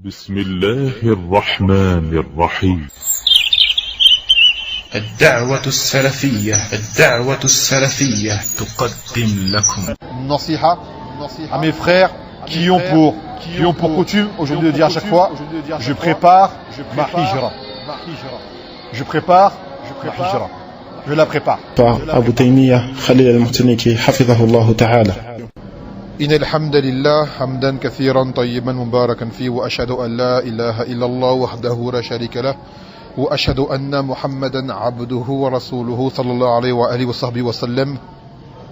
بسم الله الرحمن الرحيم. الدعوة السلفية تقدم لكم Nasiha à mes frères qui ont pour coutume aujourd'hui de dire à chaque fois je prépare ma hijra. Je la prépare. Par Abu Taymiyyah Khalil al-Muhtaniki hafidhahullah ta'ala. إن الحمد لله حمدا كثيرا طيبا مباركا فيه وأشهد أن لا إله إلا الله وحده لا شريك له وأشهد أن محمدا عبده ورسوله صلى الله عليه وآله وصحبه وسلم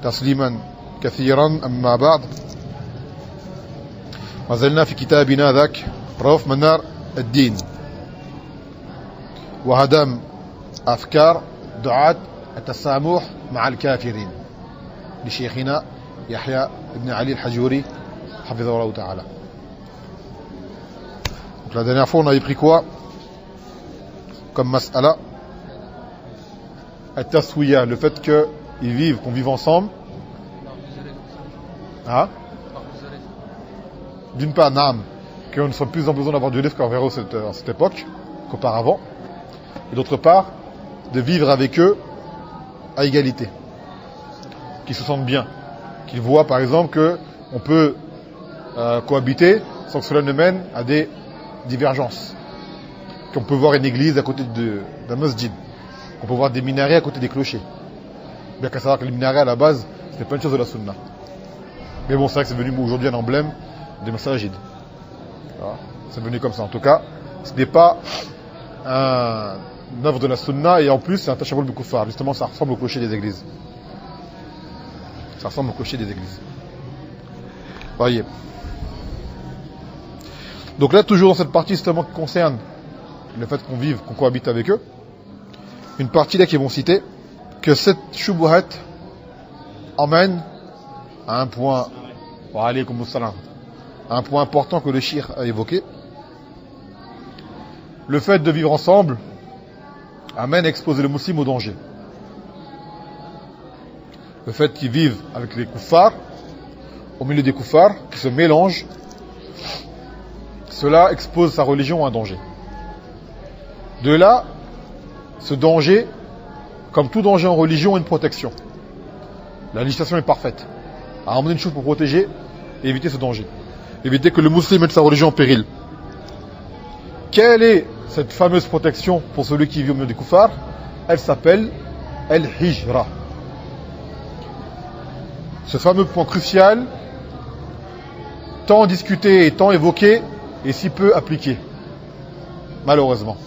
تسليما كثيرا. أما بعد، ما زلنا في كتابنا ذاك روف منار الدين وهدم أفكار دعاة التسامح مع الكافرين لشيخنا Yahya ibn Ali al-Hajuri hafidhahullah ta'ala. Donc la dernière fois on avait pris quoi comme mas'ala? At-taswiya, le fait qu'ils vivent, qu'on vive ensemble. Hein? D'une part, naam, qu'on ne soit plus en besoin d'avoir du livre qu'envers eux à cette époque qu'auparavant, et d'autre part de vivre avec eux à égalité, qu'ils se sentent bien, qu'ils voient par exemple qu'on peut cohabiter sans que cela ne mène à des divergences, qu'on peut voir une église à côté d'un masjid, qu'on peut voir des minarets à côté des clochers, bien qu'à savoir que les minarets à la base c'était pas une chose de la sunna, mais bon c'est vrai que c'est devenu aujourd'hui un emblème des masajid. Voilà. C'est devenu comme ça. En tout cas ce n'est pas une œuvre de la sunna, et en plus c'est un tashabul bi kuffar, justement ça ressemble au clocher des églises. Ça ressemble au clocher des églises. Voyez. Donc là, toujours dans cette partie justement qui concerne le fait qu'on vive, qu'on cohabite avec eux, une partie là qui vont citer que cette shubuhat emmène à un point, à un point important que le shir a évoqué. Le fait de vivre ensemble amène à exposer le musulman au danger. Le fait qu'ils vivent avec les kuffars, au milieu des kuffars, qui se mélangent, cela expose sa religion à un danger. De là, ce danger, comme tout danger en religion, a une protection. La législation est parfaite. À emmener une chose pour protéger et éviter ce danger. Éviter que le musulman mette sa religion en péril. Quelle est cette fameuse protection pour celui qui vit au milieu des kuffars? Elle s'appelle al-hijra. Ce fameux point crucial, tant discuté et tant évoqué, et si peu appliqué, malheureusement.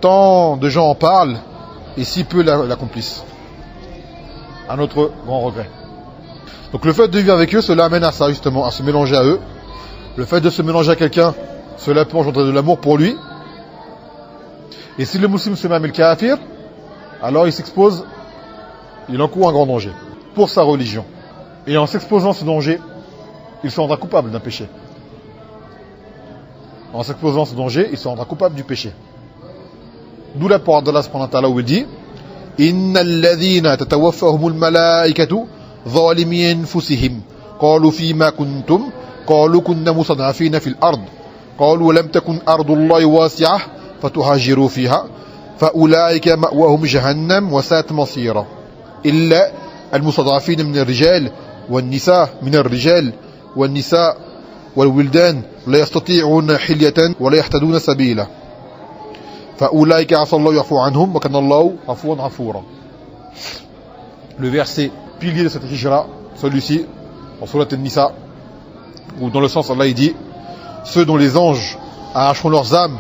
Tant de gens en parlent, et si peu l'accomplissent. À notre grand regret. Donc le fait de vivre avec eux, cela amène à ça justement, à se mélanger à eux. Le fait de se mélanger à quelqu'un, cela peut engendrer de l'amour pour lui. Et si le musulman se met à le kafir, alors il s'expose, il encourt un grand danger pour sa religion. Et en s'exposant à ce danger, il se rendra coupable d'un péché. En s'exposant à ce danger, il se rendra coupable du péché. D'où la parole d'Allah subhanahu wa ta'ala où il dit Innal ladhina tatawaffahumul malaikatu zalimi anfusihim qalu fima kuntum qalu kunna mustad'afina fil ard qalu lam takun ardullahi wasi'ah fatuhajiru fiha faulaika ma'wahum jahannam wa sa'at masira illa المستضعفين من الرجال والنساء والنساء والولدان لا يستطيعون حلية ولا يهتدون سبيلا فأولئك عسى الله يعفو عنهم وكان الله عفوا غفورا. Le verset pilier de cette hijra, celui-ci, en Surat An-Nisa, où dans le sens Allah il dit ceux dont les anges arracheront leurs âmes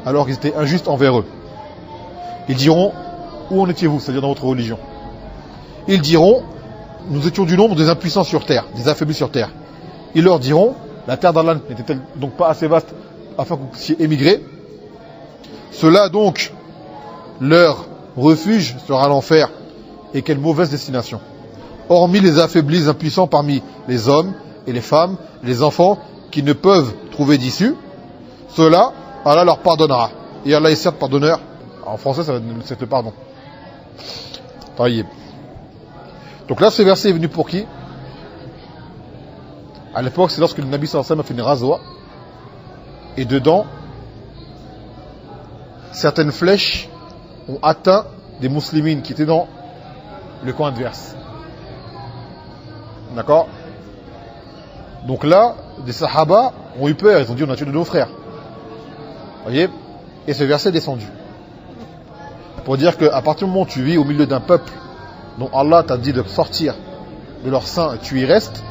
alors qu'ils étaient injustes envers eux. Ils diront où en étiez-vous, c'est-à-dire dans votre religion. Ils diront, nous étions du nombre des impuissants sur terre, des affaiblis sur terre. Ils leur diront, la terre d'Allah n'était-elle donc pas assez vaste afin que vous puissiez émigrer? Cela donc, leur refuge sera l'enfer, et quelle mauvaise destination. Hormis les affaiblis, les impuissants parmi les hommes et les femmes, les enfants qui ne peuvent trouver d'issue, cela, Allah leur pardonnera. Et Allah est certes pardonneur. En français, c'est le pardon. Taïb. Donc là, ce verset est venu pour qui? À l'époque, c'est lorsque le Nabi sallallahu alayhi wa sallam a fait une razwa Et dedans, certaines flèches ont atteint des musulmans qui étaient dans le camp adverse. D'accord? Donc là, des sahaba ont eu peur, ils ont dit on a tué de nos frères. Vous voyez? Et ce verset est descendu. Pour dire qu'à partir du moment où tu vis au milieu d'un peuple dont Allah t'a dit de sortir de leur sein et tu y restes,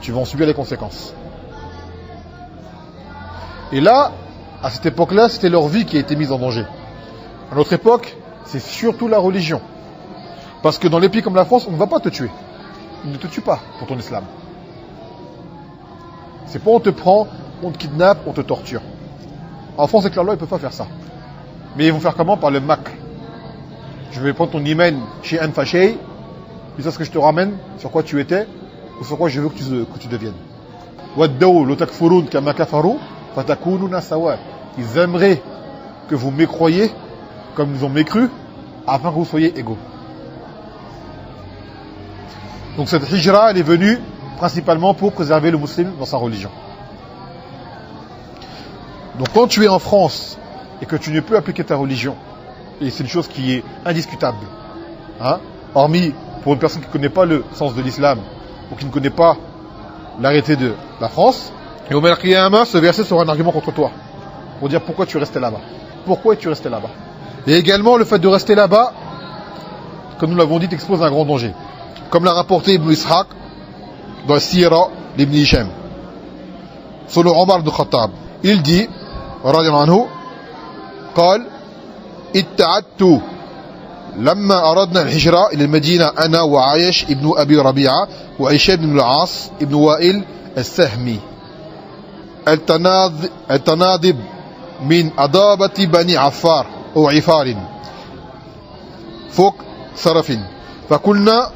tu vas en subir les conséquences. Et là, à cette époque-là, c'était leur vie qui a été mise en danger. À notre époque, c'est surtout la religion. Parce que dans les pays comme la France, on ne va pas te tuer. On ne te tue pas pour ton islam. C'est pas on te prend, on te kidnappe, on te torture. En France, avec la loi, ils ne peuvent pas faire ça. Mais ils vont faire comment? Par le makr. Je vais prendre ton email chez Anfachay, et ça, ce que je te ramène, sur quoi tu étais, ou sur quoi je veux que tu deviennes. Ils aimeraient que vous mécroyiez comme ils ont mécru, afin que vous soyez égaux. Donc cette hijra, elle est venue principalement pour préserver le musulman dans sa religion. Donc quand tu es en France et que tu ne peux appliquer ta religion, et c'est une chose qui est indiscutable, hein, hormis pour une personne qui ne connaît pas le sens de l'islam ou qui ne connaît pas l'arrêté de la France, et au Qiyamah, ce verset sera un argument contre toi pour dire pourquoi tu restais là-bas. Pourquoi es-tu resté là-bas? Et également le fait de rester là-bas, comme nous l'avons dit, t'expose à un grand danger. Comme l'a rapporté Ibn Ishaq dans le Sira d'Ibn Hisham. Selon Omar ibn Khattab, il dit, radiyallahu anhu, قال اتعدت لما أردنا الهجرة إلى المدينة أنا وعايش ابن أبي ربيعة وهشام بن العاص ابن وائل السهمي التناضب من أضابة بني عفار أو عفار فوق صرف فقلنا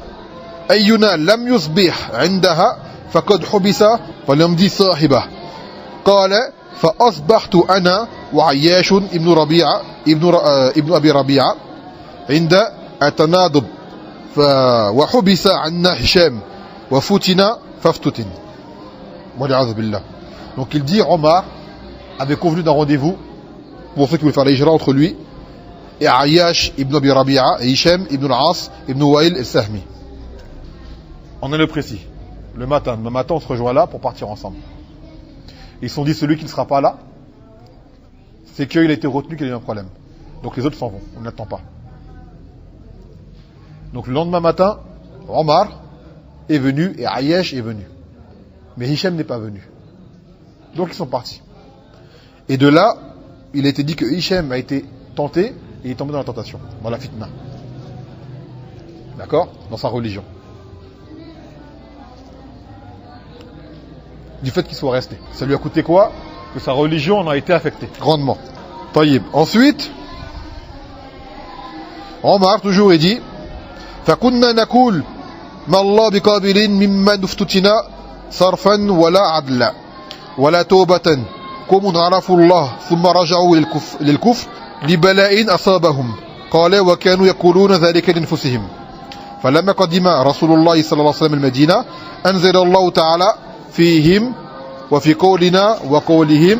أينا لم يصبح عندها فقد حبس فليمضي صاحبه قال فأصبحت أنا وعياش ابن ربيعة ابن أبي ربيعة عند التناضب وحبس عنا هشام وفتنا فافتتن والعياذ بالله. Donc il dit Omar avait convenu d'un rendez-vous pour ceux qui voulaient faire la hijra entre lui et Ayyash ibn Abi Rabi'a et Hisham ibn al-As ibn Wa'il al-Sahmi. On est le précis. Le matin on se rejoint là pour partir ensemble. Ils se sont dit celui qui ne sera pas là, c'est qu'il a été retenu, qu'il a eu un problème. Donc les autres s'en vont, on n'attend pas. Donc le lendemain matin, Omar est venu et Ayyash est venu. Mais Hisham n'est pas venu. Donc ils sont partis. Et de là, il a été dit que Hisham a été tenté et il est tombé dans la tentation, dans la fitna. D'accord? Dans sa religion. Du fait qu'il soit resté. Ça lui a coûté quoi? Que sa religion en a été affectée. Grandement. Taïb. Ensuite, Omar toujours dit فَكُنَّا نَقُولُ مَا اللَّهُ بِقَابِلٍ مِمَّا نُفْتُتِنَا صَرْفًا وَلَا عَدْلًا وَلَا تَوْبَةً قوم عرفوا الله ثم رجعوا للكفر لبلاء أصابهم قال وكانوا يقولون ذلك لأنفسهم فلما قدم رسول الله صلى الله عليه وسلم المدينة أنزل الله تعالى فيهم وفي قولنا وقولهم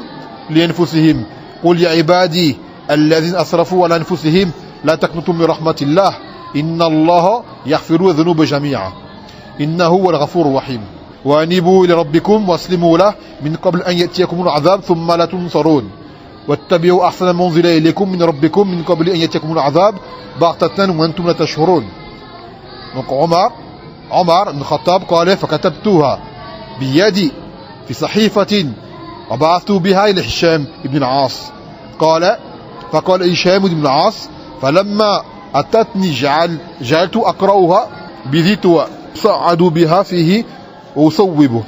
لأنفسهم قل يا عبادي الذين أسرفوا على أنفسهم لا تقنطوا من رحمة الله إن الله يغفر الذنوب جميعا إنه هو الغفور الرحيم وأنيبوا إلى ربكم واسلموا له من قبل أن يأتيكم العذاب ثم لا تنصرون واتبعوا أحسن ما أنزل إليكم من ربكم من قبل أن يأتيكم العذاب بغتة وأنتم لا تشعرون. Donc Omar ibn Khattab قال فكتبتها بيدي في صحيفة وبعثت بها إلى هشام بن العاص قال فقال هشام بن العاص فلما أتتني جعلت أقرأها بذيت وصعد بها فيه وأصوبه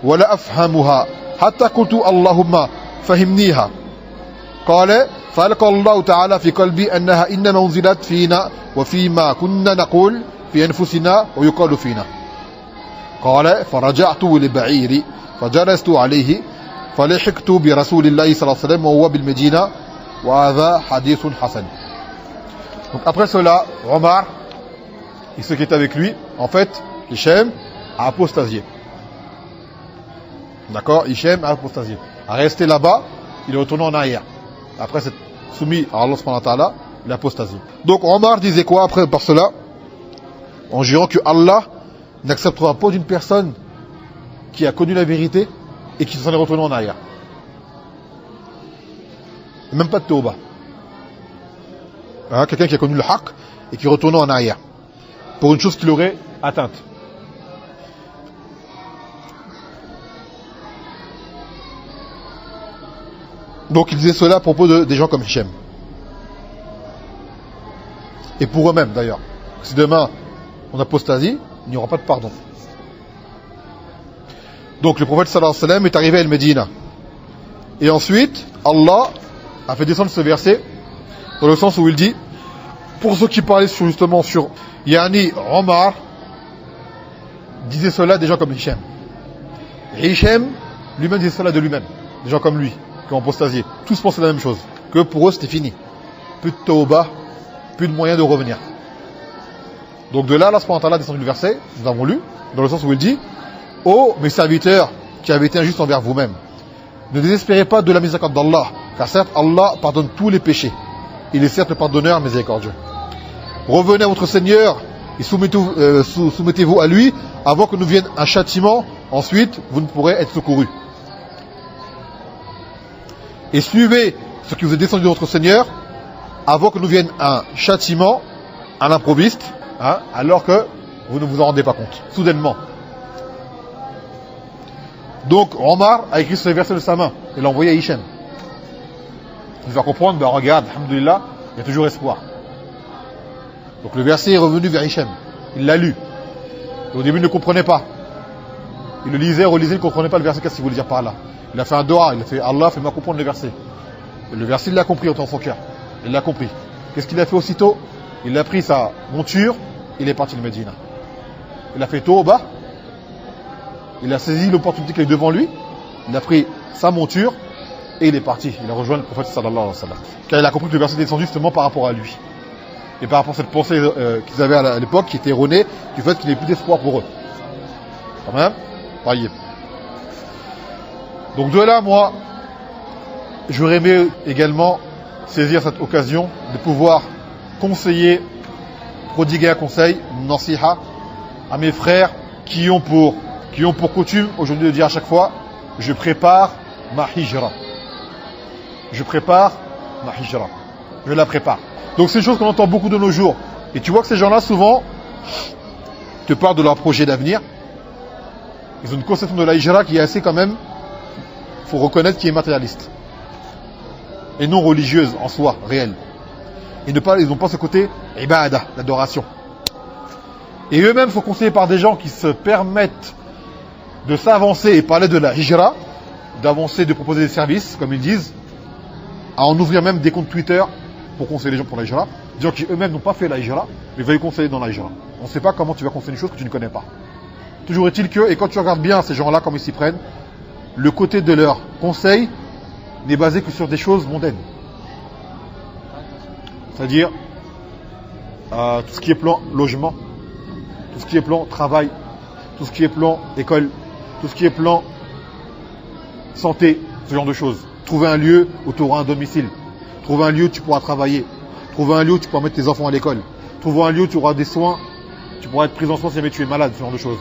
ولا أفهمها حتى قلت اللهم فهمنيها قال فألقى الله تعالى في قلبي أنها إنما أنزلت فينا وفيما كنا نقول في أنفسنا ويقال فينا قال فرجعت لبعيري فجلست عليه فلحقت برسول الله صلى الله عليه وسلم وهو بالمدينة وهذا حديث حسن. Donc après cela, Omar et ceux qui étaient avec lui, en fait, Hichem a apostasié. D'accord? Hichem a apostasié. A resté là-bas il est retourné en arrière. Après s'être soumis à Allah subhanahu wa ta'ala, l'apostasie. Donc Omar disait quoi après par cela? En jurant que Allah n'acceptera pas d'une personne qui a connu la vérité et qui s'en est retourné en arrière. Même pas de tauba. Hein, quelqu'un qui a connu le haqq et qui est retourné en arrière pour une chose qu'il aurait atteinte. Donc il disait cela à propos des gens comme Hichem. Et pour eux-mêmes d'ailleurs. Si demain on apostasie, il n'y aura pas de pardon. Donc le prophète sallallahu alayhi wa sallam est arrivé à El-Médina. Et ensuite, Allah a fait descendre ce verset dans le sens où il dit, pour ceux qui parlaient justement sur Yani Omar, disait cela des gens comme Hichem. Et Hichem lui-même disait cela de lui-même. Des gens comme lui, qui ont apostasié. Tous pensaient la même chose. Que pour eux c'était fini. Plus de tauba, plus de moyen de revenir. Donc de là, Allah subhanahu wa ta'ala a descendu le verset, nous avons lu, dans le sens où il dit, ô mes serviteurs qui avez été injustes envers vous-même, ne désespérez pas de la miséricorde d'Allah, car certes Allah pardonne tous les péchés. Il est certes le pardonneur miséricordieux. Revenez à votre Seigneur et soumettez-vous à lui avant que nous vienne un châtiment, ensuite vous ne pourrez être secourus. Et suivez ce qui vous est descendu de votre Seigneur avant que nous vienne un châtiment à l'improviste, hein, alors que vous ne vous en rendez pas compte, soudainement. Donc Omar a écrit ce verset de sa main et l'a envoyé à Hichem. Il va comprendre, ben regarde, alhamdoulilah, il y a toujours espoir. Donc le verset est revenu vers Hichem. Il l'a lu. Et au début il ne comprenait pas. Il le lisait, relisait, il ne comprenait pas le verset, qu'est-ce qu'il voulait dire par là. Il a fait un dua, il a fait Allah, fais-moi comprendre le verset. Et le verset il l'a compris dans son cœur. Il l'a compris. Qu'est-ce qu'il a fait aussitôt? Il a pris sa monture, il est parti de Médina. Il a fait tauba. Il a saisi l'opportunité qui est devant lui, il a pris sa monture et il est parti. Il a rejoint le prophète sallallahu alayhi wa sallam. Car il a compris que le verset était descendu justement par rapport à lui. Et par rapport à cette pensée qu'ils avaient à l'époque, qui était erronée, du fait qu'il n'y ait plus d'espoir pour eux. Quand même, voyez. Donc de là, moi, j'aurais aimé également saisir cette occasion de pouvoir conseiller, prodiguer un conseil, nasiha, à mes frères qui ont pour coutume aujourd'hui de dire à chaque fois, je prépare ma hijra. Je prépare ma hijra. Je la prépare. Donc c'est une chose qu'on entend beaucoup de nos jours. Et tu vois que ces gens-là, souvent, te parlent de leur projet d'avenir. Ils ont une conception de la hijra qui est assez quand même, faut reconnaître, qui est matérialiste. Et non religieuse en soi, réelle. Ils n'ont pas ce côté ibada, l'adoration. Et eux-mêmes sont conseillés par des gens qui se permettent de s'avancer et parler de la hijra, d'avancer, de proposer des services, comme ils disent, à en ouvrir même des comptes Twitter pour conseiller les gens pour la hijra, des gens qui eux-mêmes n'ont pas fait la hijra, mais veulent conseiller dans la hijra. On ne sait pas comment tu vas conseiller une chose que tu ne connais pas. Toujours est-il que, et quand tu regardes bien ces gens-là, comme ils s'y prennent, le côté de leur conseil n'est basé que sur des choses mondaines. C'est-à-dire, tout ce qui est plan logement, tout ce qui est plan travail, tout ce qui est plan école, tout ce qui est plan santé, ce genre de choses. Trouver un lieu où tu auras un domicile. Trouver un lieu où tu pourras travailler. Trouver un lieu où tu pourras mettre tes enfants à l'école. Trouver un lieu où tu auras des soins, tu pourras être pris en soin si jamais tu es malade, ce genre de choses.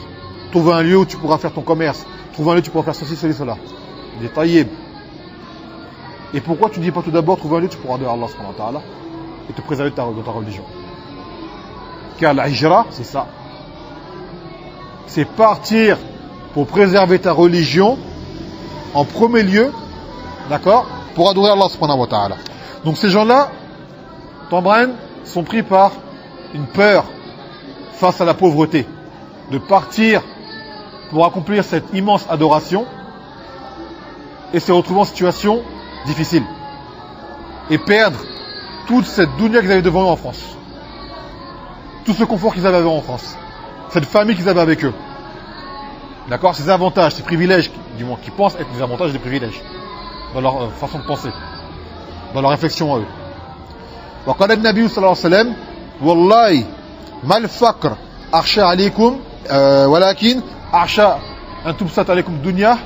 Trouver un lieu où tu pourras faire ton commerce. Trouver un lieu où tu pourras faire ceci, cela. Détaillé. Et pourquoi tu ne dis pas tout d'abord trouver un lieu où tu pourras adorer Allah subhanahu wa ta'ala et te préserver de ta religion? Car la hijra, c'est ça. C'est partir pour préserver ta religion en premier lieu, d'accord, pour adorer Allah subhanahu wa ta'ala. Donc ces gens-là, t'embrènes, sont pris par une peur face à la pauvreté, de partir pour accomplir cette immense adoration et se retrouver en situation difficile et perdre toute cette dunya qu'ils avaient devant eux en France, tout ce confort qu'ils avaient avant en France, cette famille qu'ils avaient avec eux, d'accord, ces avantages, ces privilèges, du moins qui pensent être des avantages et des privilèges dans leur façon de penser, dans leur réflexion à eux. وقال النبي صلى الله عليه وسلم والله ما الفقر أخشى عليكم ولكن أخشى أن تبسط عليكم الدنيا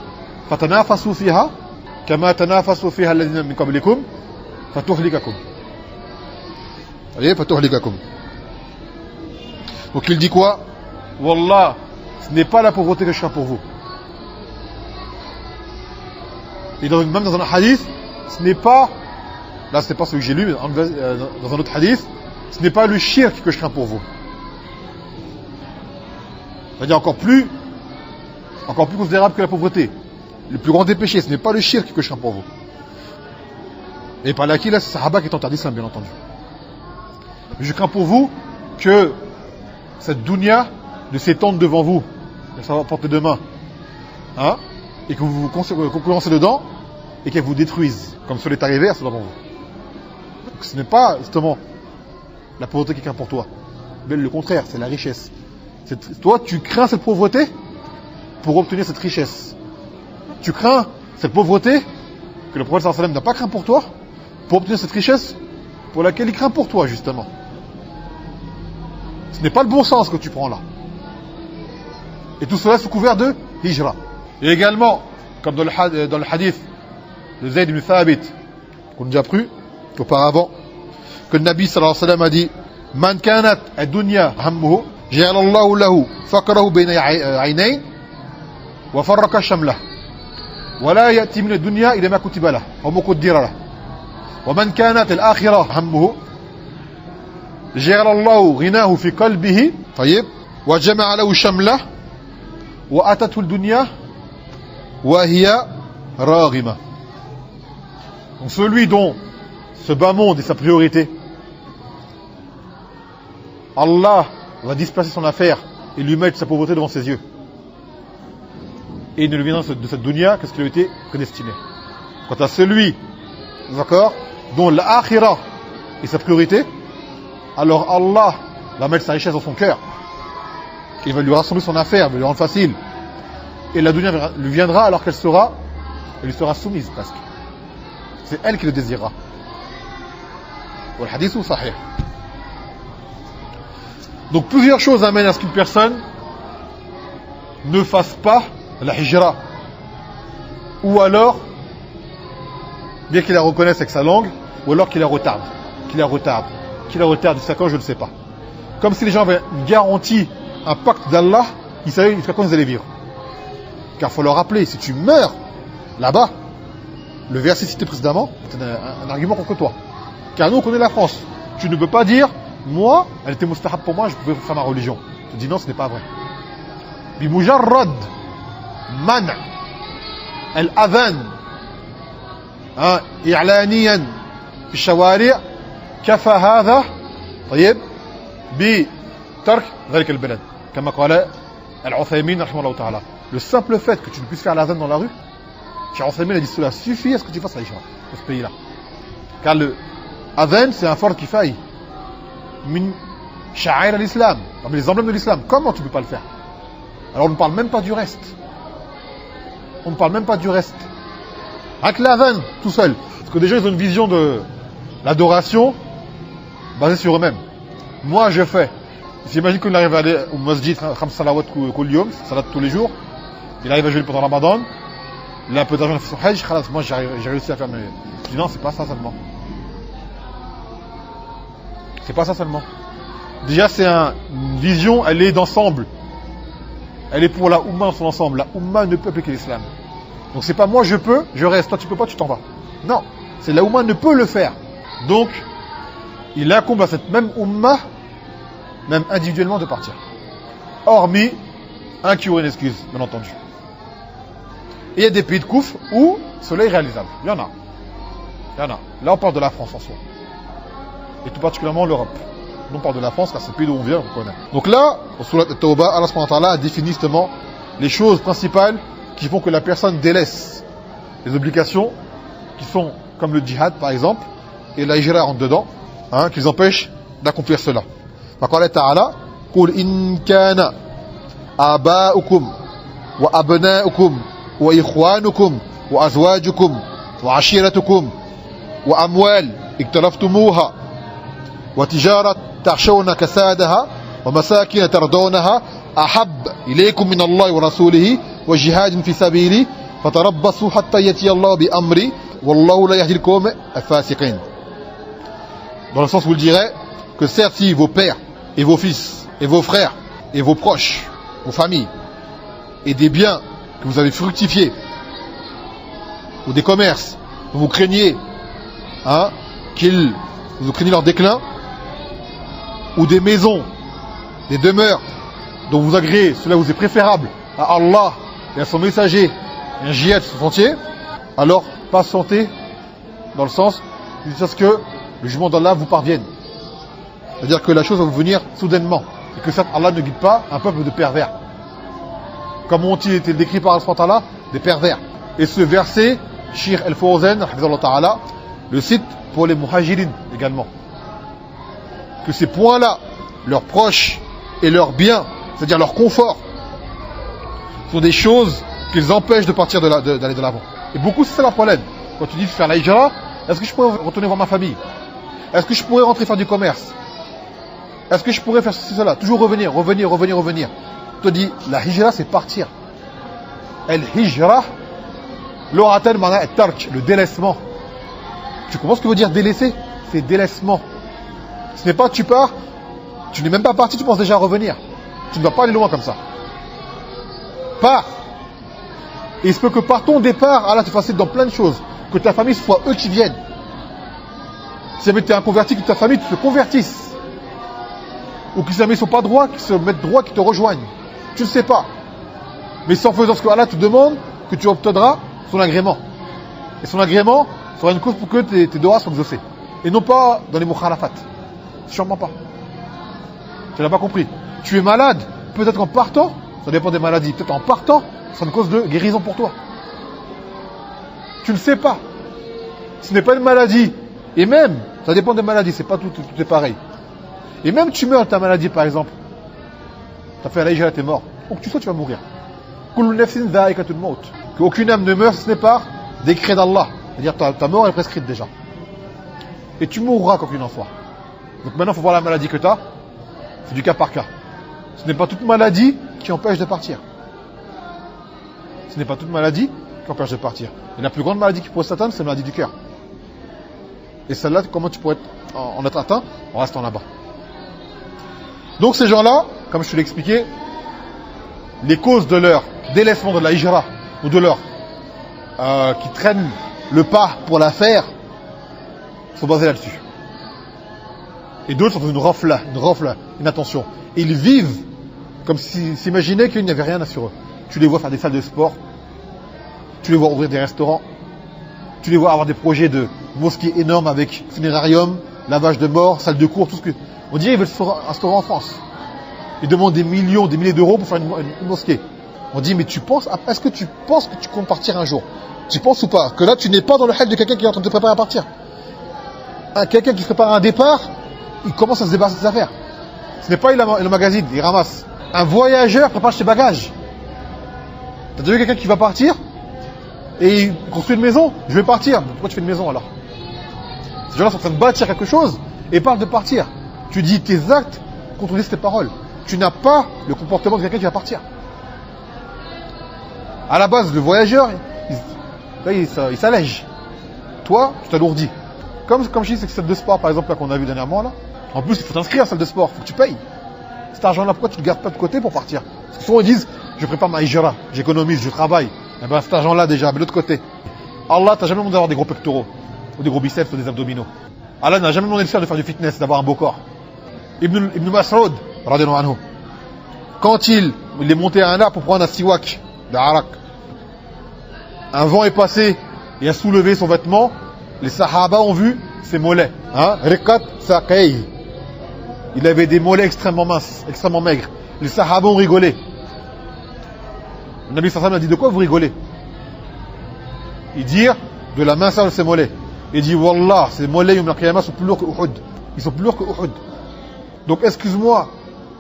فتنافسوا فيها كما تنافسوا فيها الذين من قبلكم فتهلككم. Voyez, فتهلككم. Donc il dit quoi? Wallah, ce n'est pas la pauvreté que je crains pour vous. Et même dans un hadith, ce n'est pas, là ce n'est pas celui que j'ai lu, mais dans un autre hadith, ce n'est pas le shirk que je crains pour vous. C'est-à-dire encore plus considérable que la pauvreté. Le plus grand des péchés, ce n'est pas le shirk que je crains pour vous. Et par là qui là, c'est Sahaba qui est interdit d'islam, bien entendu. Je crains pour vous que cette dunya ne s'étende devant vous, que ça va porter de main, hein, et que vous vous concurrencez dedans, et qu'elle vous détruise, comme cela est arrivé à cela devant vous. Donc ce n'est pas justement la pauvreté qui craint pour toi, mais le contraire, c'est la richesse. Toi, tu crains cette pauvreté pour obtenir cette richesse. Tu crains cette pauvreté que le prophète sallallahu alayhi wa sallam n'a pas craint pour toi, pour obtenir cette richesse pour laquelle il craint pour toi, justement. Ce n'est pas le bon sens que tu prends là. Et tout cela sous couvert de hijra. Et également, comme dans le hadith de Zayd ibn Thabit, qu'on a déjà pris auparavant, que le Nabi sallallahu alayhi wa sallam a dit: Man kanat ad-dunya hammuhu, ja'ala Allahu lahu faqrahu bayna aynayn wa farraqa shamlah. Wa la ya'ti min ad-dunya ila ma kutiba lahu wa muqaddira lahu. Wa man kanat al-akhirah hammuhu, ja'ala Allahu ghinahu fi qalbihi, tayyib, wa jama'a lahu shamlah wa atathu ad-dunya wa hiya raghima. Donc celui dont ce bas monde est sa priorité, Allah va displacer son affaire et lui mettre sa pauvreté devant ses yeux. Et il ne lui viendra de cette dunya que ce qui lui a été prédestiné. Quant à celui, d'accord, dont l'akhirah est sa priorité, alors Allah va mettre sa richesse dans son cœur. Il va lui rassembler son affaire, va lui rendre facile. Et la dunya lui viendra alors elle lui sera soumise presque. C'est elle qui le désirera. Le hadith ou sahih. Donc plusieurs choses amènent à ce qu'une personne ne fasse pas la hijra. Ou alors, bien qu'il la reconnaisse avec sa langue, ou alors qu'il la retarde. Qu'il la retarde jusqu'à quand, je ne sais pas. Comme si les gens avaient une garantie, un pacte d'Allah, ils savaient jusqu'à quand ils allaient vivre. Car il faut leur rappeler, si tu meurs là-bas, le verset cité précédemment, c'est un argument contre toi. Car nous, on connaît la France. Tu ne peux pas dire, moi, elle était mustahab pour moi, je pouvais faire ma religion. Tu dis non, ce n'est pas vrai. Bimujarrad man al-adhan i'laniyan fi shawari' kafa hadha طيب بترك ذلك البلد كما قال العثيمين رحمه الله تعالى. Le simple fait que tu ne puisses faire l'adhan dans la rue, Cheikh Othaymin a dit cela suffit à ce que tu fasses la hijra dans ce pays-là. Car le adhan, c'est un fard kifaï. Min sha'air al-islam, parmi les emblèmes de l'islam. Comment tu ne peux pas le faire? Alors on ne parle même pas du reste. Rien que l'adhan, tout seul. Parce que déjà ils ont une vision de l'adoration basée sur eux-mêmes. Moi je fais. J'imagine qu'on arrive à aller au masjid, 5 salawat kul yom, salat tous les jours. Il arrive à jeûner pendant Ramadan. Il a un peu d'argent, il fait son hajj, moi j'ai réussi à faire mes... Je dis non, c'est pas ça seulement. C'est pas ça seulement. Déjà c'est une vision, elle est d'ensemble. Elle est pour la Oumma dans son ensemble. La Oumma ne peut appliquer l'islam. Donc c'est pas moi je peux, je reste, toi tu peux pas, tu t'en vas. Non, c'est la Oumma ne peut le faire. Donc, il incombe à cette même Oumma, même individuellement, de partir. Hormis un qui aurait une excuse, bien entendu. Et il y a des pays de Kouf où cela est réalisable. Il y en a. Là on parle de la France en soi. Et tout particulièrement l'Europe. Nous on parle de la France car c'est le pays d'où on vient, on connaît. Donc là, au Surat At-Tawbah, Allah subhanahu wa ta'ala a défini justement les choses principales qui font que la personne délaisse les obligations qui sont comme le djihad par exemple, et la hijra rentre dedans, hein, qui les empêchent d'accomplir cela. فقال تعالى قل إن كان آباؤكم وأبناؤكم وإخوانكم وأزواجكم وعشيرتكم وأموال اقترفتموها وتجارة تخشون كسادها ومساكن ترضونها أحب إليكم من الله ورسوله وجهاد في سبيله فَتَرَبَّصُوا حَتَّى يَأْتِيَ اللَّهُ بِأَمْرِهِ وَاللَّهُ لَا يَهْدِي الْقَوْمَ الْفَاسِقِينَ. Dans le sens où il dirait que certes, si vos pères et vos fils et vos frères et vos proches, vos familles et des biens que vous avez fructifiés ou des commerces dont vous craignez vous craignez leur déclin, ou des maisons, des demeures dont vous agréez, cela vous est préférable à Allah et à son messager et un jihad sur son sentier, alors patientez dans le sens jusqu'à ce que le jugement d'Allah vous parvienne. C'est-à-dire que la chose va vous venir soudainement et que certes Allah ne guide pas un peuple de pervers. Comme ont-ils été décrits par Allah, des pervers. Et ce verset, Cheikh El-Fawzan, le cite pour les muhajirin également. Que ces points-là, leurs proches et leurs biens, c'est-à-dire leur confort, sont des choses qui les empêchent de partir d'aller de l'avant. Et beaucoup, c'est ça le problème. Quand tu dis de faire la hijra, est-ce que je pourrais retourner voir ma famille? Est-ce que je pourrais rentrer faire du commerce? Est-ce que je pourrais faire ceci, cela? Toujours revenir. Je te dis, la hijra, c'est partir. El-hijra, l'oratel mana et-tarj, le délaissement. Tu comprends ce que veut dire délaisser? C'est délaissement. Ce n'est pas tu pars, tu n'es même pas parti, tu penses déjà à revenir. Tu ne vas pas aller loin comme ça. Pars. Et il se peut que par ton départ, Allah te facilite dans plein de choses. Que ta famille, ce soit eux qui viennent. Si jamais tu es un converti, que ta famille te convertisse. Ou que si jamais ils ne sont pas droits, qu'ils se mettent droits, qu'ils te rejoignent. Tu ne sais pas. Mais c'est en faisant ce que Allah te demande que tu obtiendras son agrément. Et son agrément sera une cause pour que tes doigts soient exaucés. Et non pas dans les mukhalafat. Sûrement pas. Tu n'as pas compris. Tu es malade, peut-être en partant, ça dépend des maladies, peut-être en partant, ce sera une cause de guérison pour toi. Tu ne sais pas. Ce n'est pas une maladie. Et même, ça dépend des maladies, c'est pas tout est pareil. Et même tu meurs de ta maladie par exemple. Tu as fait la hijra, tu es mort. Où que tu sois, tu vas mourir. Qu'aucune âme ne meurt si ce n'est pas décret d'Allah. C'est-à-dire ta mort est prescrite déjà. Et tu mourras quoi qu'il en soit. Donc maintenant il faut voir la maladie que tu as. C'est du cas par cas. Ce n'est pas toute maladie qui empêche de partir. Ce n'est pas toute maladie qui empêche de partir. Et la plus grande maladie qui pourrait s'atteindre, c'est la maladie du cœur. Et celle-là, comment tu pourrais en être atteint en restant là-bas. Donc ces gens-là, comme je te l'ai expliqué, les causes de leur délaissement de la hijra, ou de leur qui traînent le pas pour la faire, sont basées là-dessus. Et d'autres sont dans une rafla, une attention. Et ils vivent comme s'ils s'imaginaient qu'il n'y avait rien sur eux. Tu les vois faire des salles de sport, tu les vois ouvrir des restaurants, tu les vois avoir des projets de mosquées énormes avec funérarium, lavage de morts, salle de cours, tout ce que... On dirait qu'ils veulent se instaurer en France. Ils demandent des millions, des milliers d'euros pour faire une mosquée. On dit, mais est-ce que tu penses que tu comptes partir un jour? Tu penses ou pas? Que là, tu n'es pas dans le hal de quelqu'un qui est en train de te préparer à partir. Quelqu'un qui se prépare à un départ, il commence à se débarrasser de ses affaires. Ce n'est pas le magazine, il ramasse. Un voyageur prépare ses bagages. T'as déjà vu quelqu'un qui va partir et il construit une maison? Je vais partir. Pourquoi tu fais une maison alors? Ces gens-là sont en train de bâtir quelque chose et parlent de partir. Tu dis tes actes contredisent tes paroles. Tu n'as pas le comportement de quelqu'un qui va partir. À la base, le voyageur, il s'allège. Toi, tu t'alourdis. Comme je dis, c'est que salle de sport, par exemple, là qu'on a vu dernièrement, là. En plus, il faut t'inscrire à la salle de sport, il faut que tu payes. Cet argent-là, pourquoi tu ne le gardes pas de côté pour partir? Parce que souvent, ils disent, je prépare ma hijra, j'économise, je travaille. Eh ben, cet argent-là, déjà, mais de l'autre côté. Allah t'a jamais demandé d'avoir des gros pectoraux, ou des gros biceps, ou des abdominaux. Allah n'a jamais demandé de faire du fitness, d'avoir un beau corps. Ibn Mas'ud, radiyallahu anhu, quand il est monté à un arbre pour prendre un siwak d'Arak, un vent est passé et a soulevé son vêtement, les sahaba ont vu ses mollets. Riqat saqay. Il avait des mollets extrêmement minces, extrêmement maigres. Les sahaba ont rigolé. Le Nabi sallallahu alayhi wa sallam a dit, de quoi vous rigolez? Il dit, de la minceur de ses mollets. Il dit, Wallah, ces mollets, yom al-qiyamah, sont plus lourds que Uhud. Ils sont plus lourds que Uhud. Donc, excuse-moi,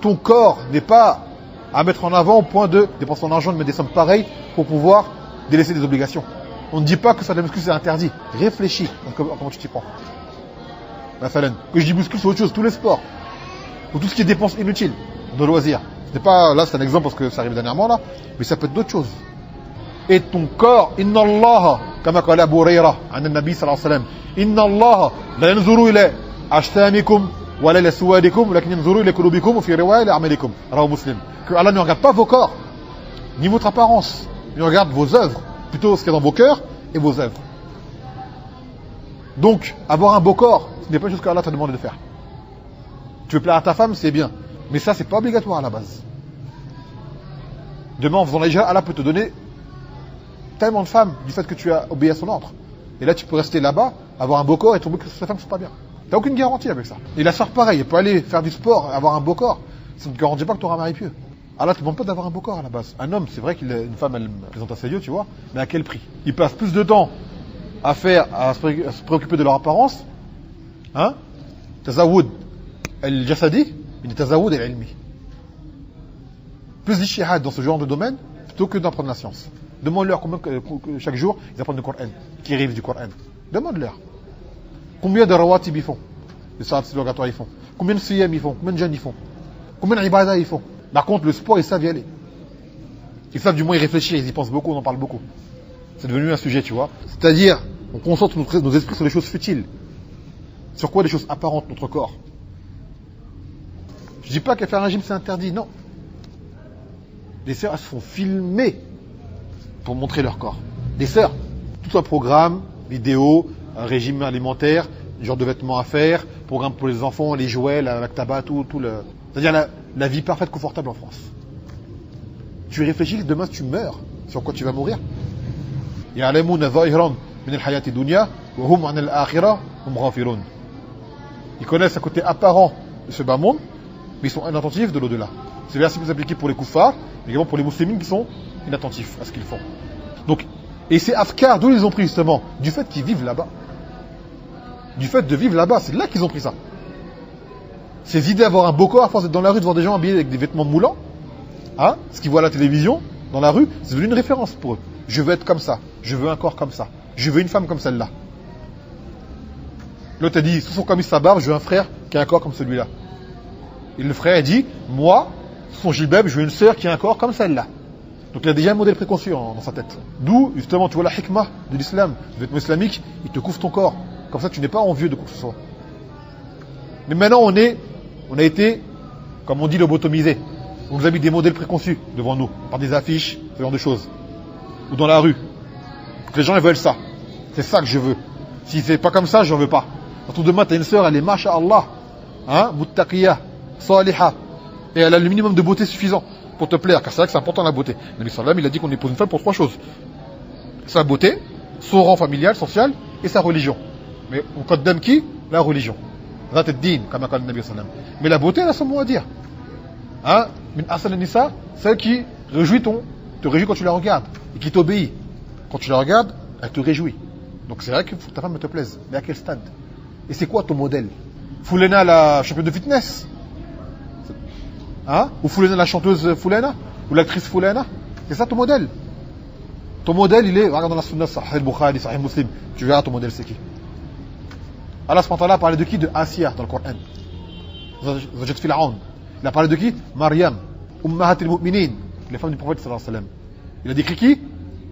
ton corps n'est pas à mettre en avant au point de dépenser ton argent, de mettre des sommes pareilles pour pouvoir délaisser des obligations. On ne dit pas que ça de la muscu c'est interdit. Réfléchis comment tu t'y prends. Que je dis muscu, c'est autre chose, tous les sports. Ou tout ce qui est dépenses inutiles, de loisirs. C'est pas, là c'est un exemple parce que ça arrive dernièrement là, mais ça peut être d'autres choses. et ton corps. Inna Allah, comme a dit Abu Huraira, an Nabi sallallahu alayhi wa sallam, Inna Allah la yanzuru ila ajtamikum wa la ila suwadikum, lakin yanzuru ila qulubikum wa fi riwaya ila a'malikum. Rawahu Muslim. Que Allah ne regarde pas vos corps, ni votre apparence, il regarde vos œuvres, plutôt ce qu'il y a dans vos cœurs et vos œuvres. Donc, avoir un beau corps, ce n'est pas une chose qu'Allah t'a demandé de faire. Tu veux plaire à ta femme, c'est bien. Mais ça, c'est pas obligatoire à la base. Demain, en faisant l'hijra, Allah peut te donner tellement de femmes du fait que tu as obéi à son ordre. Et là, tu peux rester là-bas, avoir un beau corps et tomber que sa femme, c'est pas bien. T'as aucune garantie avec ça. Et la soeur, pareil, elle peut aller faire du sport, avoir un beau corps. Ça ne te garantit pas que tu auras un mari pieux. Allah te demande pas d'avoir un beau corps à la base. Un homme, c'est vrai qu'une femme, elle présente à ses yeux, tu vois, mais à quel prix? Il passe plus de temps à se préoccuper de leur apparence, hein? Tazawud al-jasadi, il est tazawud al-ilmi. Plus d'ishihad dans ce genre de domaine, plutôt que d'apprendre la science. Demande-leur combien chaque jour ils apprennent le Coran, qui arrivent du Coran. Demande-leur. Combien de rawatib ils font? Les salats obligatoires ils font. Combien de siyam ils font? Combien de jeûnes ils font? Combien d'ibadah ils font? Par contre, le sport, ils savent y aller. Ils savent du moins y réfléchir, ils y pensent beaucoup, on en parle beaucoup. C'est devenu un sujet, tu vois. C'est-à-dire, on concentre nos esprits sur les choses futiles. Sur quoi? Les choses apparentes, notre corps. Je dis pas qu'à faire un régime c'est interdit, non. Les sœurs, elles se font filmer pour montrer leur corps. Des sœurs, tout un programme, vidéo, un régime alimentaire, genre de vêtements à faire, programme pour les enfants, les jouets, la tabac, tout le... C'est-à-dire la vie parfaite, confortable en France. Tu réfléchis que demain tu meurs, sur quoi tu vas mourir. Ya'lamuna zahiran min al-hayati dunya wa hum 'an al-akhirah hum ghafilun. Ils connaissent le côté apparent de ce bas monde, mais ils sont inattentifs de l'au-delà. C'est verset plus appliqué pour les kuffars, mais également pour les musulmans qui sont inattentifs à ce qu'ils font. Donc, et ces afkars, d'où ils ont pris justement? Du fait qu'ils vivent là-bas. Du fait de vivre là-bas, c'est là qu'ils ont pris ça. Ces idées d'avoir un beau corps, à force d'être dans la rue, de voir des gens habillés avec des vêtements moulants, hein, ce qu'ils voient à la télévision, dans la rue, c'est devenu une référence pour eux. Je veux être comme ça, je veux un corps comme ça, je veux une femme comme celle-là. L'autre a dit, sous son camis sa barbe, je veux un frère qui a un corps comme celui-là. Et le frère a dit, moi, sous son gilbab, je veux une sœur qui a un corps comme celle-là. Donc il a déjà un modèle préconçu dans sa tête. D'où, justement, tu vois la hikmah de l'islam, du vêtement islamique, il te couvre ton corps. Comme ça, tu n'es pas envieux de quoi que ce soit. Mais maintenant, on a été, comme on dit, lobotomisé. On nous a mis des modèles préconçus devant nous, par des affiches, ce genre de choses. Ou dans la rue. Les gens, ils veulent ça. C'est ça que je veux. Si c'est pas comme ça, je n'en veux pas. Surtout demain, tu as une sœur, elle est masha'Allah, hein, muttaqiyah, salihah. Et elle a le minimum de beauté suffisant pour te plaire, car c'est vrai que c'est important la beauté. Mais le sallam, il a dit qu'on épouse une femme pour 3 choses. Sa beauté, son rang familial, social, et sa religion. Mais on qaddam qui? La religion. Zat ad-din, comme a dit le Nabi sallam. Mais la beauté, elle a son mot à dire. Hein? Min asal an-nisa, celle qui te réjouit quand tu la regardes, et qui t'obéit. Quand tu la regardes, elle te réjouit. Donc c'est vrai que ta femme te plaise. Mais à quel stade? Et c'est quoi ton modèle? Foulena, la championne de fitness? Hein? Ou Foulena, la chanteuse Foulena? Ou l'actrice Foulena? C'est ça ton modèle? Ton modèle, il est, regarde dans la sunna, Sahih al-Bukhari, Sahih Muslim, tu verras ton modèle c'est qui. Allah subhanahu wa ta'ala a parlé de qui? De Asiya dans le Coran. Zawjat Fir'aun. Il a parlé de qui? Maryam, Ummahat al-Mu'minin, les femmes du prophète sallallahu alayhi wa sallam. Il a décrit qui?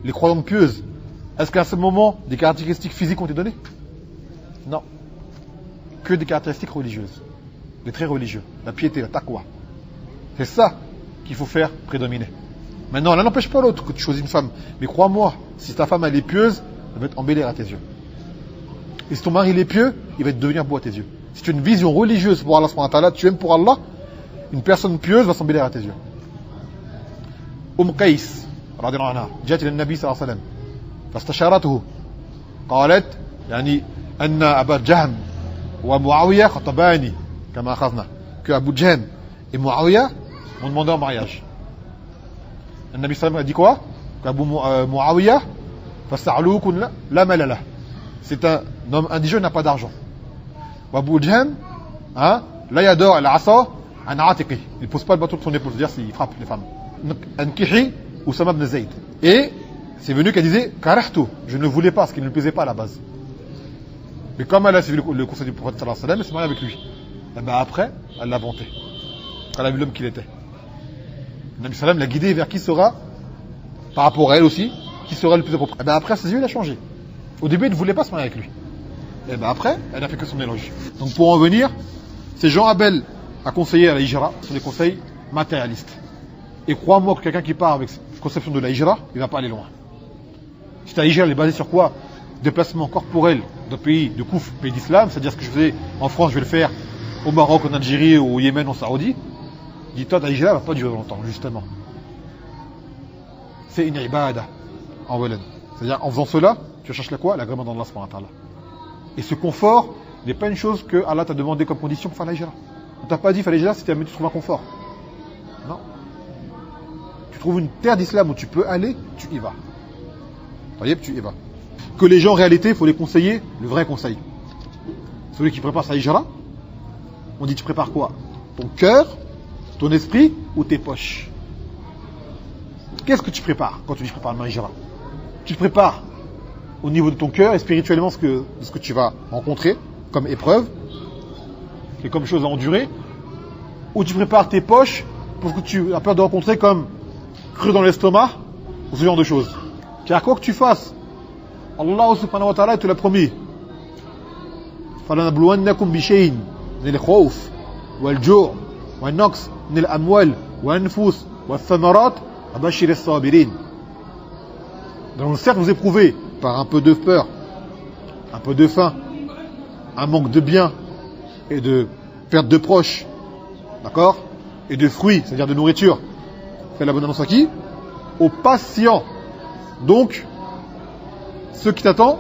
Les croyantes pieuses. Est-ce qu'à ce moment, des caractéristiques physiques ont été données? Non. Que des caractéristiques religieuses. Les traits religieux, la piété, la taqwa. C'est ça qu'il faut faire prédominer. Maintenant, l'un n'empêche pas l'autre que tu choisis une femme. Mais crois-moi, si ta femme elle est pieuse, elle va être embellir à tes yeux. Et si ton mari il est pieux, il va devenir beau à tes yeux. Si tu as une vision religieuse pour Allah subhanahu wa ta'ala, tu aimes pour Allah, une personne pieuse va s'embellir à tes yeux. Qais, radiallahu anha, جاءت إلى النبي صلى الله عليه وسلم فاستشارته قالت يعني أن أبا جهم ومعاوية خطباني كما أخذنا que Abu Jahm et Muawiyah ont demandé en mariage. Le Nabi sallam a dit quoi? Qu'Abu Muawiyah fasa'aloukun la malala. C'est un homme indigent, n'a pas d'argent. Abu Jahm, hein, la yador al-asa an atiqi. Il ne pose pas le bâton de son épaule, c'est-à-dire s'il frappe les femmes. Ankihi Usama ibn Zayd. Et c'est venu qu'elle disait karahtu, je ne voulais pas, parce qu'il ne lui plaisait pas à la base. Mais comme elle a suivi le conseil du prophète sallallahu alayhi wa sallam, elle s'est mariée avec lui. Et ben après, elle l'a vanté. Elle a vu l'homme qu'il était. Le Nabi sallam l'a guidé vers qui sera, par rapport à elle aussi, qui serait le plus approprié. Et bien après, ses yeux, il a changé. Au début, il ne voulait pas se marier avec lui. Et bien après, elle a fait que son éloge. Donc pour en venir, c'est Jean Abel a conseillé à la hijra, ce sont des conseils matérialistes. Et crois-moi que quelqu'un qui part avec cette conception de la hijra, il va pas aller loin. Si ta hijra elle est basée sur quoi? Déplacement corporel d'un pays de Kouf, pays d'islam, c'est-à-dire ce que je faisais en France, je vais le faire au Maroc, en Algérie, au Yémen, en Saoudi. Dis-toi, ta hijra va pas durer longtemps, justement. C'est une ibada en Walad. C'est-à-dire, en faisant cela, tu cherches la quoi? L'agrément d'Allah subhanahu wa ta'ala. Et ce confort n'est pas une chose que Allah t'a demandé comme condition pour faire la hijra. On t'a pas dit, fais la hijra si tu trouves un confort. Non. Tu trouves une terre d'islam où tu peux aller, tu y vas. Voyez, tu y vas. Que les gens, en réalité, il faut les conseiller, le vrai conseil. Celui qui prépare sa hijra, on dit, tu prépares quoi? Ton cœur, ton esprit ou tes poches? Qu'est-ce que tu prépares quand tu dis je prépare ma hijra? Tu te prépares au niveau de ton cœur et spirituellement ce que tu vas rencontrer comme épreuve et comme chose à endurer, ou tu prépares tes poches pour ce que tu as peur de rencontrer comme creux dans l'estomac ou ce genre de choses. Car quoi que tu fasses, Allah subhanahu wa ta'ala te l'a promis. فَلَنَبْلُوَنَّكُمْ بِشَيْءٍ مِنَ الْخَوْفِ وَالْجُوعِ وَالنَّقْصِ مِنَ الْأَمْوَالِ وَالْأَنْفُسِ وَالثَّمَرَاتِ وَبَشِّرِ الصَّابِرِينَ. Donc certes vous éprouvez par un peu de peur, un peu de faim, un manque de biens et de perte de proches, d'accord, et de fruits, c'est-à-dire de nourriture. Fais la bonne annonce à qui? Aux patients. Donc, ce qui t'attend,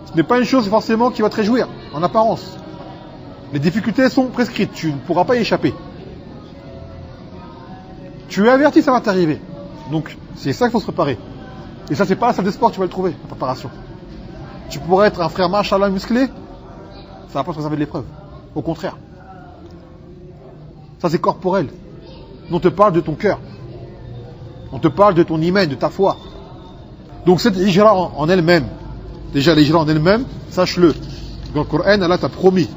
ce n'est pas une chose forcément qui va te réjouir, en apparence. Les difficultés sont prescrites, tu ne pourras pas y échapper. Tu es averti, ça va t'arriver. Donc, c'est ça qu'il faut se préparer. Et ça, c'est pas la salle de sport que tu vas le trouver, la préparation. Tu pourrais être un frère machallah musclé, ça va pas te préserver de l'épreuve. Au contraire. Ça, c'est corporel. On te parle de ton cœur. On te parle de ton iman, de ta foi. Donc cette hijra en elle-même, déjà l'hijra en elle-même, sache-le. Dans le Coran, Allah t'a promis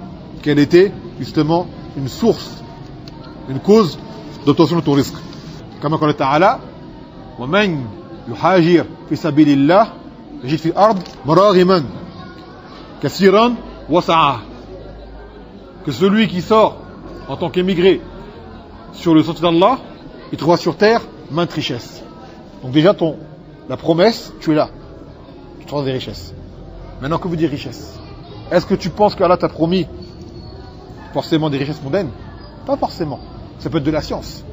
qu'elle était justement une source, une cause d'obtention de ton risque. Comme Allah Ta'ala, وَمَنْ يُحَاجِرْ فِي سَبِيلِ اللَّهِ يَجِدْ فِي الْأَرْضِ مَرَاغِمًا كَثِيرًا وَسَعًا. Que celui qui sort en tant qu'émigré sur le sentier d'Allah, il trouvera sur terre maintes richesses. Donc déjà la promesse, tu es là. Tu trouves des richesses. Maintenant, que vous dire richesse? Est-ce que tu penses qu'Allah t'a promis forcément des richesses mondaines? Pas forcément. Ça peut être de la science.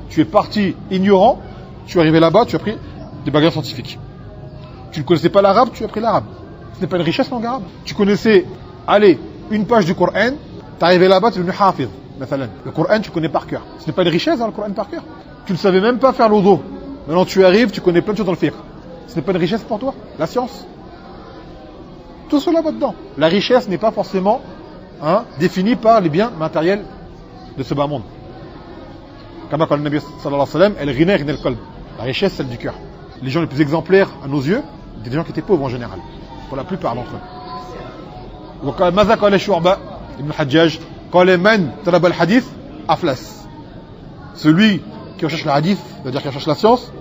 Tu es parti ignorant, tu es arrivé là-bas, tu as pris des bagages scientifiques. Tu ne connaissais pas l'arabe, tu as appris l'arabe. Ce n'est pas une richesse langue arabe. Tu connaissais, allez, une page du Coran, tu es arrivé là-bas, tu es devenu hafiz. Le Coran, tu connais par cœur. Ce n'est pas une richesse dans le Coran par cœur. Tu ne savais même pas faire l'odo. Maintenant tu arrives, tu connais plein de choses dans le fiqh. Ce n'est pas une richesse pour toi? La science. Tout cela va dedans. La richesse n'est pas forcément définie par les biens matériels de ce bas monde. Comme a dit le Nabi sallallahu alayhi wa sallam, la richesse, celle du cœur. Les gens les plus exemplaires à nos yeux, des gens qui étaient pauvres en général, pour la plupart d'entre eux. ماذا قال شعبة ابن الحجاج قال من طلب الحديث أفلس. Celui qui recherche le hadith, c'est-à-dire qui recherche la science,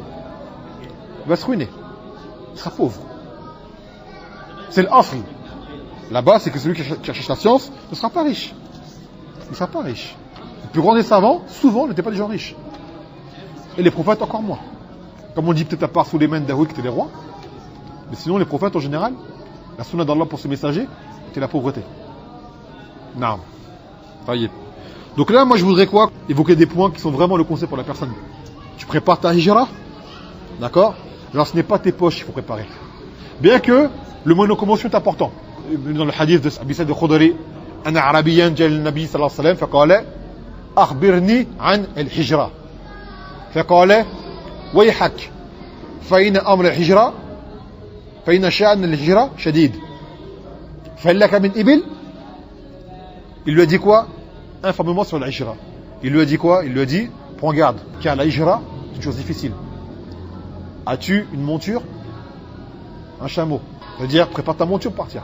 va se ruiner. Il sera pauvre. C'est l'asl. Là-bas, c'est que celui qui recherche la science ne sera pas riche. Il ne sera pas riche. Les plus grands des savants, souvent, n'étaient pas des gens riches. Et les prophètes encore moins. Comme on dit peut-être à part sous les mains d'Ahoud qui étaient des rois. Mais sinon, les prophètes en général, la sunna d'Allah pour ce messager, était la pauvreté. Naam. Taïeb. Donc là, moi, je voudrais quoi? Évoquer des points qui sont vraiment le conseil pour la personne. Tu prépares ta hijra, d'accord? Alors, ce n'est pas tes poches qu'il faut préparer. Bien que le mot de locomotion est important. Dans le hadith de Abi Sa'id al-Khudri, un Arabiyan جاء النبي صلى الله عليه وسلم فقال أخبرني عن الهجرة فقال ويحك فإن أمر الهجرة فإن شأن الهجرة شديد فهل لك من إبل. Il lui a dit quoi? Informe-moi sur la hijra. Il lui a dit quoi? Il lui a dit, prends garde, car la hijra, c'est une chose difficile. As-tu une monture? Un chameau. C'est-à-dire, prépare ta monture pour partir.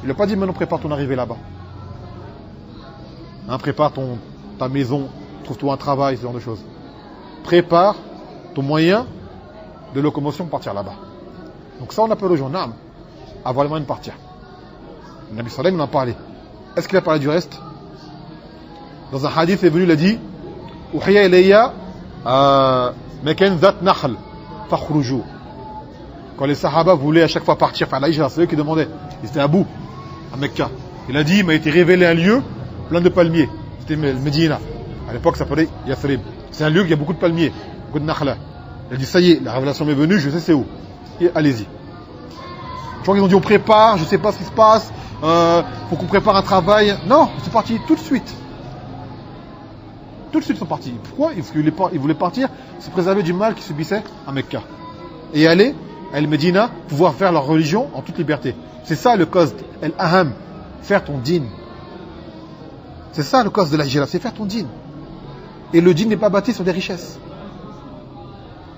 Il lui a pas dit, maintenant prépare ton arrivée là-bas. Prépare ta maison, trouve-toi un travail, ce genre de choses. Prépare ton moyen de locomotion pour partir là-bas. Donc ça, on appelle aux gens, naam, avoir les moyens de partir. Le Nabi sallallahu alayhi wa sallam en a parlé. Est-ce qu'il a parlé du reste? Dans un hadith, il est venu, il a dit Uhiya ilayya makan zat nakhl fakhruju. Quand les Sahaba voulaient à chaque fois partir faire la hijra, c'est eux qui demandaient. Ils étaient à bout, à Mecca. Il a dit, il m'a été révélé un lieu plein de palmiers. C'était le Médina. À l'époque, ça s'appelait Yathrib. C'est un lieu où il y a beaucoup de palmiers, beaucoup de nakhla. Il a dit, ça y est, la révélation m'est venue, je sais c'est où. Et allez-y. Je crois qu'ils ont dit, on prépare, je sais pas ce qui se passe, faut qu'on prépare un travail. Non, ils sont partis tout de suite. Tout de suite, ils sont partis. Pourquoi? Parce qu'ils voulaient partir, se préserver du mal qu'ils subissaient à Mecca. Et aller à El-Medina, pouvoir faire leur religion en toute liberté. C'est ça le cause, el-aham, faire ton din. C'est ça le cause de la hijra, c'est faire ton din. Et le din n'est pas bâti sur des richesses.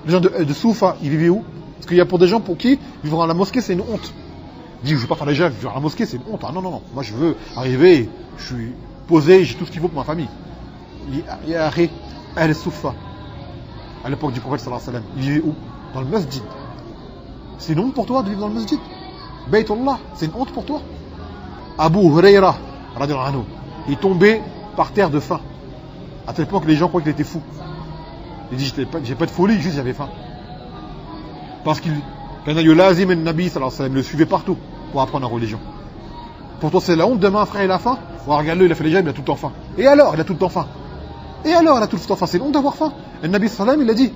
Les gens de Soufa, ils vivaient où? Parce qu'il y a pour des gens pour qui vivre dans la mosquée c'est une honte. Ils disent, je ne veux pas faire la hijra, vivre dans la mosquée c'est une honte. Ah non, non, non, moi je veux arriver, je suis posé, j'ai tout ce qu'il faut pour ma famille. Il y a Ahl Soufa, à l'époque du prophète sallallahu alayhi wa sallam, ils vivaient où? Dans le masjid. C'est une honte pour toi de vivre dans le masjid. Baytullah, c'est une honte pour toi. Abu Huraira, radiyallahu anhu, il est tombé par terre de faim. À tel point que les gens croient qu'il était fou. Il dit, j'ai pas de folie, juste j'avais faim. Parce qu'il lazim al-Nabi sallallahu alayhi wa sallam, le suivait partout pour apprendre la religion. Pour toi c'est la honte, demain un frère il a faim. Oh, regarde-le, il a fait les jambes, il a tout le temps faim. Et alors, il a tout le temps faim. Et alors, il a tout le temps faim. C'est une honte d'avoir faim. Et le Nabi sallallahu alayhi wa sallam, il a dit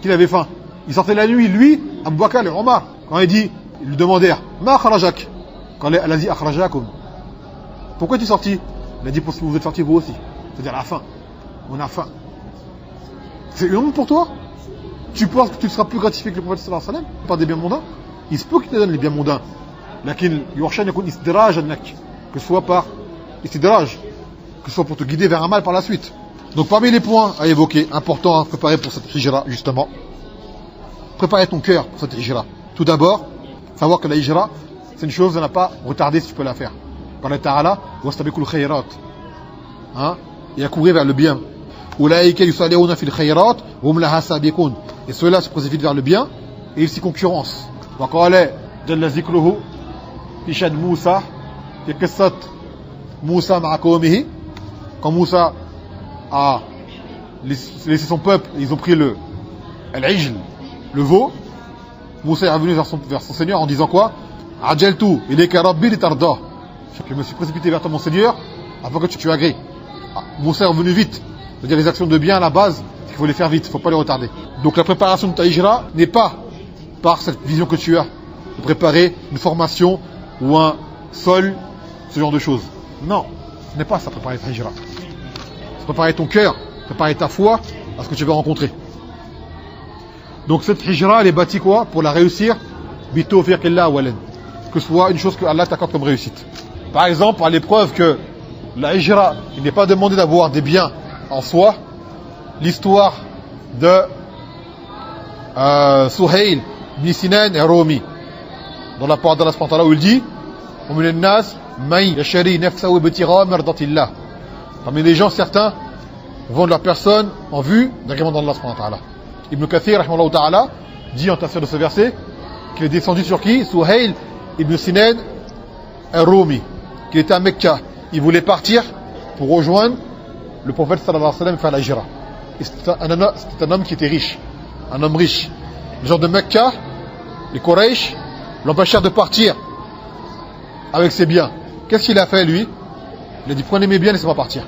qu'il avait faim. Il sortait la nuit, lui, Abu Bakr et Omar. Quand il dit, ils lui demandèrent, Ma akhrajak? Quand elle a dit akhrajakum. Pourquoi tu es sorti? Il a dit, parce que vous êtes sortis vous aussi. C'est-à-dire la faim. On a faim. C'est une honte pour toi? Tu penses que tu seras plus gratifié que le prophète sallallahu alayhi wa sallam par des biens mondains? Il se peut qu'il te donne les biens mondains. Lakin, yurshan yakun istidraj annak. Que ce soit par istidraj. Que ce soit pour te guider vers un mal par la suite. Donc parmi les points à évoquer, importants à préparer pour cette hijra, justement, préparer ton cœur pour cette hijra. Tout d'abord, savoir que la hijra, c'est une chose à ne pas retarder si tu peux la faire. Par la ta'ala, wastabikul khayrat. Et à courir vers le bien. Ulaïka yusaliuna fil khayrat, hum laha sabiqun. Et ceux-là se précipitent vers le bien et ils s'y concurrencent. Wa qala jalla zikruhu fi shad Moussa fi qissat Moussa ma'a qawmihi. Quand Moussa a laissé son peuple, ils ont pris al-ijl, le veau. Moussa est revenu vers son Seigneur en disant quoi? Ajaltu ilayka rabbi litarda. Je me suis précipité vers toi mon Seigneur afin que tu agrées. Moussa est revenu vite. C'est-à-dire les actions de bien à la base, il faut les faire vite, il ne faut pas les retarder. Donc la préparation de ta hijra n'est pas par cette vision que tu as de préparer une formation ou un sol, ce genre de choses. Non, ce n'est pas ça préparer ta hijra. C'est préparer ton cœur, préparer ta foi à ce que tu vas rencontrer. Donc cette hijra, elle est bâtie quoi? Pour la réussir, bitawfiqillah awwalan. Que ce soit une chose que Allah t'accorde comme réussite. Par exemple, par l'épreuve que la hijra, il n'est pas demandé d'avoir des biens en soi, l'histoire de Suhail ibn Sinan et Rumi, dans la parole d'Allah subhanahu wa ta'ala où il dit parmi les gens, certains vendent leur personne en vue d'agrément d'Allah subhanahu wa ta'ala. Ibn Kathir rahimahullah ta'ala dit en tafsir de ce verset qu'il est descendu sur qui? Suhail ibn Sinan et Rumi, qui était à Mecca. Il voulait partir pour rejoindre le prophète sallallahu alayhi wa sallam faire la hijra. C'était un homme qui était riche, un homme riche. Les gens de Mecca, les Quraysh, l'empêchèrent de partir avec ses biens. Qu'est-ce qu'il a fait lui? Il a dit prenez mes biens, laissez-moi partir.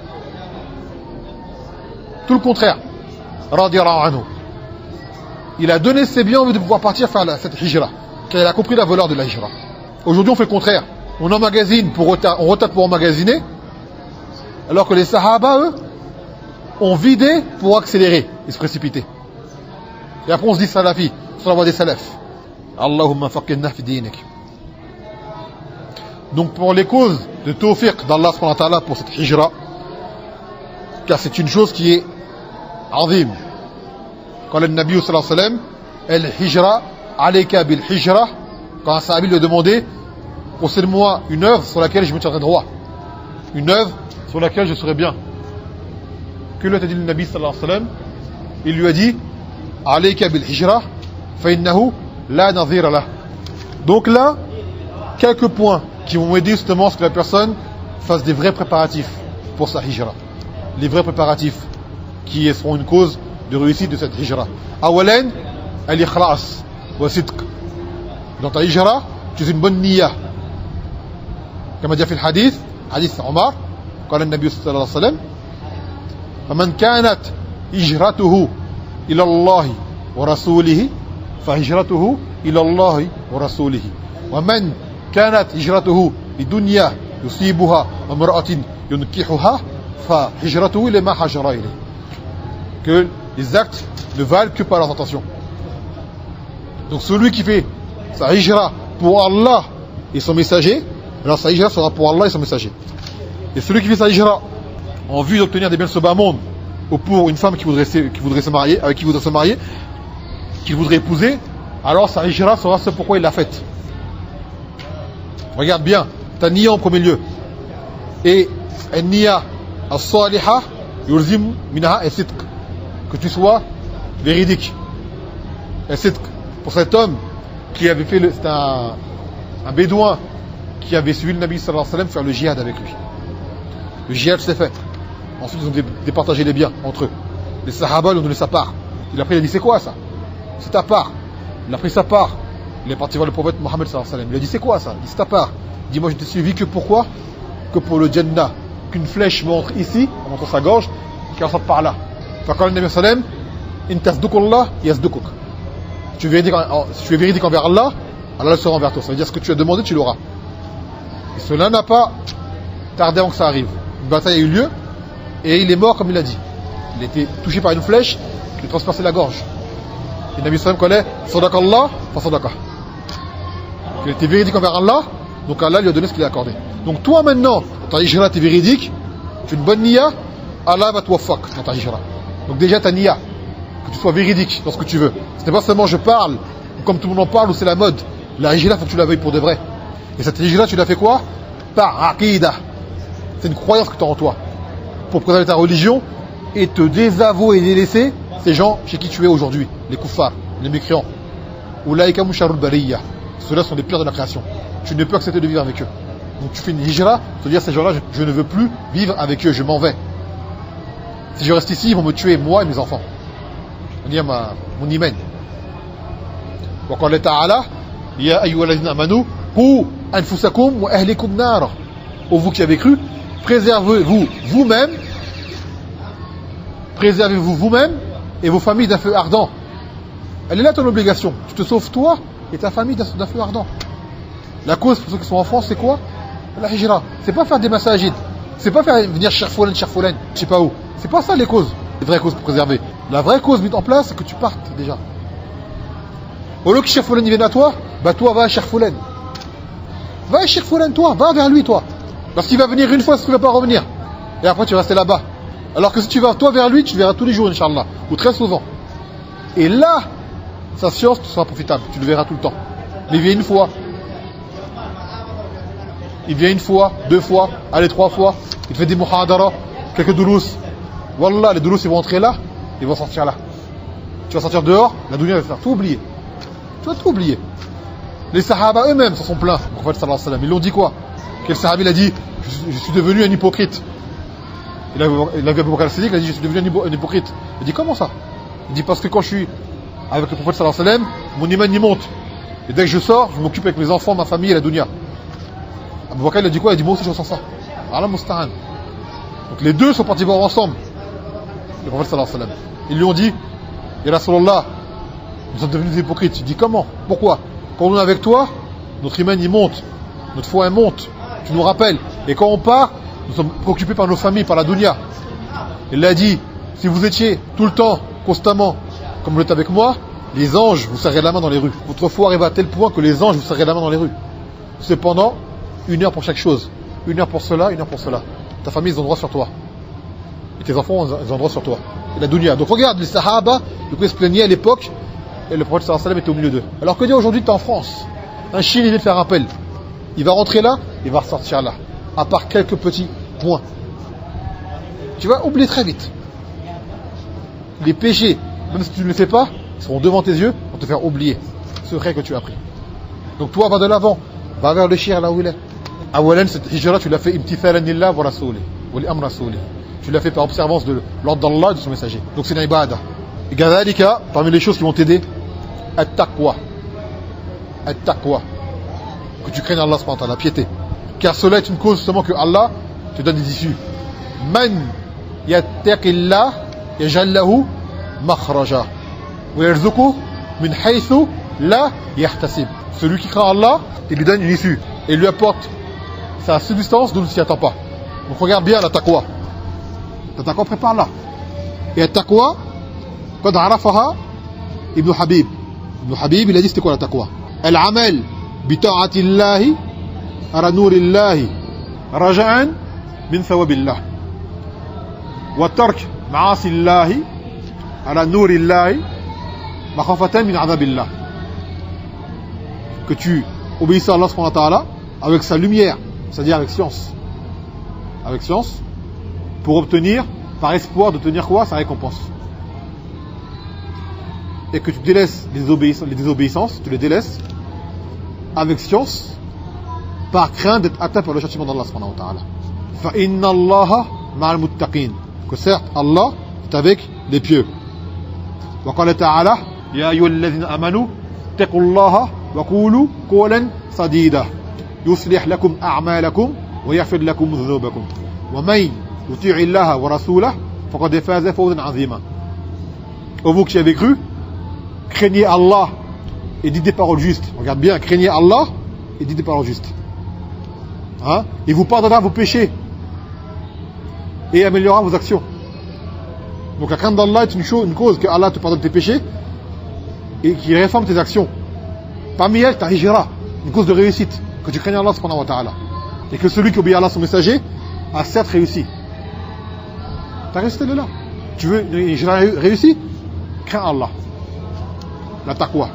Tout le contraire. Radiyallahu anhu. Il a donné ses biens en vue de pouvoir partir faire cette hijra, car il a compris la valeur de la hijra. Aujourd'hui on fait le contraire. On emmagasine on retarde pour emmagasiner, alors que les Sahaba, eux, ont vidé pour accélérer et se précipiter. Et après on se dit salafi, sur la voie des salafs. Allahumma faqihna fi dinik. Donc pour les causes de tawfiq d'Allah subhanahu wa ta'ala pour cette hijra, car c'est une chose qui est azim. Quand le Nabi sallallahu alayhi wa sallam, al-hijra, alayka bil-hijra, quand un sahabi lui a demandé, concède-moi une œuvre sur laquelle je me tiendrai droit. Une œuvre sur laquelle je serai bien. Que lui a dit le Nabi sallallahu alayhi wa sallam? Il lui a dit, alayka bil-hijra, فإنه لا نظير له. Donc là, quelques points qui vont aider justement à ce que la personne fasse des vrais préparatifs pour sa hijra. Les vrais préparatifs qui seront une cause de réussite de cette hijra. Awalan, al-ikhlas wa sidq. Dans ta hijra, tu as une bonne niya. Comme dit dans le hadith, hadith Omar, قال النبي صلى الله عليه وسلم فمن كانت هجرته إلى الله ورسوله فهجرته إلى الله ورسوله ومن كانت هجرته لدنيا يصيبها وامرأة ينكحها فهجرته إلى ما هاجر إليه. Que les actes ne valent que par leurs intentions. Donc celui qui fait sa hijra pour Allah et son messager, alors sa hijra sera pour Allah et son messager. Et celui qui fait sa hijra en vue d'obtenir des biens de ce bas monde, ou pour une femme qui voudrait se marier, avec qui voudrait se marier, qu'il voudrait épouser, alors sa hijra sera ce pourquoi il l'a faite. Regarde bien, ta niya en premier lieu. Et niya as-salihah yulzim minha as-sidq. Que tu sois véridique. As-sidq. Pour cet homme qui avait fait c'était un bédouin qui avait suivi le Nabi sallallahu alayhi wa sallam faire le djihad avec lui. Le djihad s'est fait. Ensuite ils ont départagé les biens entre eux. Les sahaba lui ont donné sa part. Il a dit c'est quoi ça? C'est ta part. Il a pris sa part. Il est parti voir le prophète Mohammed sallallahu alayhi wa sallam. Il a dit c'est quoi ça? Il dit c'est ta part. Il dit moi je t'ai suivi que pourquoi? Que pour le Jannah. Qu'une flèche montre ici, en montrant sa gorge, et qu'elle sorte par là. Quand le Nabi sallallahu alayhi wa sallam, in tasdukullah yasdukuk. Si tu es véridique envers Allah, Allah le sera envers toi. Ça veut dire ce que tu as demandé, tu l'auras. Et cela n'a pas tardé avant que ça arrive. Une bataille a eu lieu et il est mort comme il a dit. Il a été touché par une flèche qui lui a transpercé la gorge. Et le Nabi sallallahu alayhi wa sallam connaît Sadakallah fa sadaqah. Il était véridique envers Allah, donc Allah lui a donné ce qu'il a accordé. Donc toi maintenant, dans ta hijra, tu es véridique, tu as une bonne niya, Allah va te waffaq dans ta hijra. Donc déjà ta niya, que tu sois véridique dans ce que tu veux. Ce n'est pas seulement je parle, ou comme tout le monde en parle, ou c'est la mode. La hijra, il faut que tu la veuilles pour de vrai. Et cette hijra, tu l'as fait quoi? Par aqidah. C'est une croyance que tu as en toi. Pour préserver ta religion et te désavouer et délaisser ces gens chez qui tu es aujourd'hui. Les kuffars, les mécréants. Ulaïka musharul bariyya. Ceux-là sont les pires de la création. Tu ne peux accepter de vivre avec eux. Donc tu fais une hijra, te dire ces gens-là, je ne veux plus vivre avec eux, je m'en vais. Si je reste ici, ils vont me tuer, moi et mes enfants. C'est-à-dire mon iman. وقال تعالى يا أيها الذين آمنوا قوا أنفسكم وأهلكم نارا. Ô vous qui avez cru, préservez-vous vous-même et vos familles d'un feu ardent. Elle est là ton obligation. Tu te sauves toi et ta famille d'un feu ardent. La cause pour ceux qui sont en France, c'est quoi? La hijra. C'est pas faire des massajids. C'est pas faire venir cher Folen, je sais pas où. C'est pas ça les causes. Les vraies causes pour préserver. La vraie cause mise en place, c'est que tu partes déjà. Au lieu que cher Folen vienne à toi, bah toi va à cher Folen. Va à cher Folen toi, va vers lui toi. Parce qu'il va venir une fois, il ne va pas revenir. Et après tu vas rester là-bas. Alors que si tu vas toi vers lui, tu le verras tous les jours, Inch'Allah. Ou très souvent. Et là, sa science te sera profitable. Tu le verras tout le temps. Mais il vient une fois. Il vient une fois, 2 fois, allez 3 fois. Il fait des muhadara, quelques doulous. Wallah, les doulous ils vont entrer là, ils vont sortir là. Tu vas sortir dehors, la dunya va faire tout oublier. Tu vas tout oublier. Les sahaba eux-mêmes s'en sont plaints. Le prophète sallallahu alayhi wa sallam, ils l'ont dit quoi? Quel sahabi il a dit je suis devenu un hypocrite. Il a vu Abu Bakr al-Siddiq, il a dit je suis devenu un hypocrite. Il dit comment ça? Il dit parce que quand je suis avec le prophète sallallahu alayhi wa sallam, mon iman y monte. Et dès que je sors, je m'occupe avec mes enfants, ma famille et la dunya. Abu Bakr il a dit quoi? Il a dit moi aussi je ressens ça. Allah musta'an. Donc les deux sont partis voir ensemble. Le prophète sallallahu alayhi wa sallam. Ils lui ont dit ya Rasulallah, nous sommes devenus des hypocrites. Il dit comment? Pourquoi? Quand on est avec toi, notre iman y monte, notre foi elle monte, tu nous rappelles. Et quand on part, nous sommes préoccupés par nos familles, par la dunya. Il a dit, si vous étiez tout le temps, constamment, comme vous l'êtes avec moi, les anges vous serraient la main dans les rues. Votre foi arrive à tel point que les anges vous serraient la main dans les rues. Cependant, 1 heure pour chaque chose. 1 heure pour cela, 1 heure pour cela. Ta famille, ils ont droit sur toi. Et tes enfants, ils ont droit sur toi. Et la dunya. Donc regarde, les sahaba, du coup, ils se plaignaient à l'époque, et le prophète sallallahu alayhi wa sallam était au milieu d'eux. Alors que dire aujourd'hui, tu es en France. Un Chine, il vient de faire appel. Il va rentrer là, il va ressortir là. À part quelques petits points. Tu vas oublier très vite. Les péchés, même si tu ne les fais pas, seront devant tes yeux pour te faire oublier ce secret que tu as appris. Donc toi, va de l'avant, va vers le shir là où il est. Awalan, cette hijra, tu l'as fait imtithalan lillah wa rasouli, wa li amr rasouli. Tu l'as fait par observance de l'ordre d'Allah et de son messager. Donc c'est une ibadah. Et kadhalika, parmi les choses qui vont t'aider, at-taqwa. At-taqwa. Que tu craignes Allah subhanahu wa ta'ala, la piété. Car cela est une cause justement que Allah te donne des issues. Man yattaqillah yaj'al lahu makhraja wa yarzuquhu min haythu la yahtasib. Celui qui craint Allah, il lui donne une issue et lui apporte sa subsistance d'où il ne s'y attend pas. Donc regarde bien la taqwa. La taqwa, prépare-la. Et la taqwa, قد عرفها ابن حبيب. ابن حبيب il a dit c'était quoi la taqwa? العمل بطاعة الله على نور الله رجاء من ثواب الله وترك معاصي الله على نور الله مخافة من عذاب الله. Que tu obéisses à Allah subhanahu wa ta'ala avec sa lumière, c'est-à-dire avec science. Avec science, pour obtenir, par espoir de tenir quoi? Sa récompense. Et que tu délaisses les désobéissances, tu les délaisses avec science, par crainte d'être atteint par le châtiment d'Allah subhanahu wa ta'ala. Fa inna Allaha ma'al muttaqin. Que certes, Allah est avec les pieux. Wa qala ta'ala, ya ayyuhalladhina amanu, taqullaha wa qulu qawlan sadida. يصلح لكم أعمالكم ويغفر لكم ذنوبكم ومن يطيع الله ورسوله فقد فاز فوزا عظيما. Ô vous qui avez cru, craignez Allah et dites des paroles justes. Regarde bien, craignez Allah et dites des paroles justes. Hein? Il vous pardonnera vos péchés et améliorera vos actions. Donc la crainte d'Allah est une cause que Allah te pardonne tes péchés et qui réforme tes actions. Parmi elles, ta hijra, une cause de réussite. Que tu craignes Allah subhanahu wa ta'ala. Et que celui qui obéit à Allah, son messager, a certes réussi. Ta réussite elle est là. Tu veux une hijra réussie? Crains Allah. La taqwa.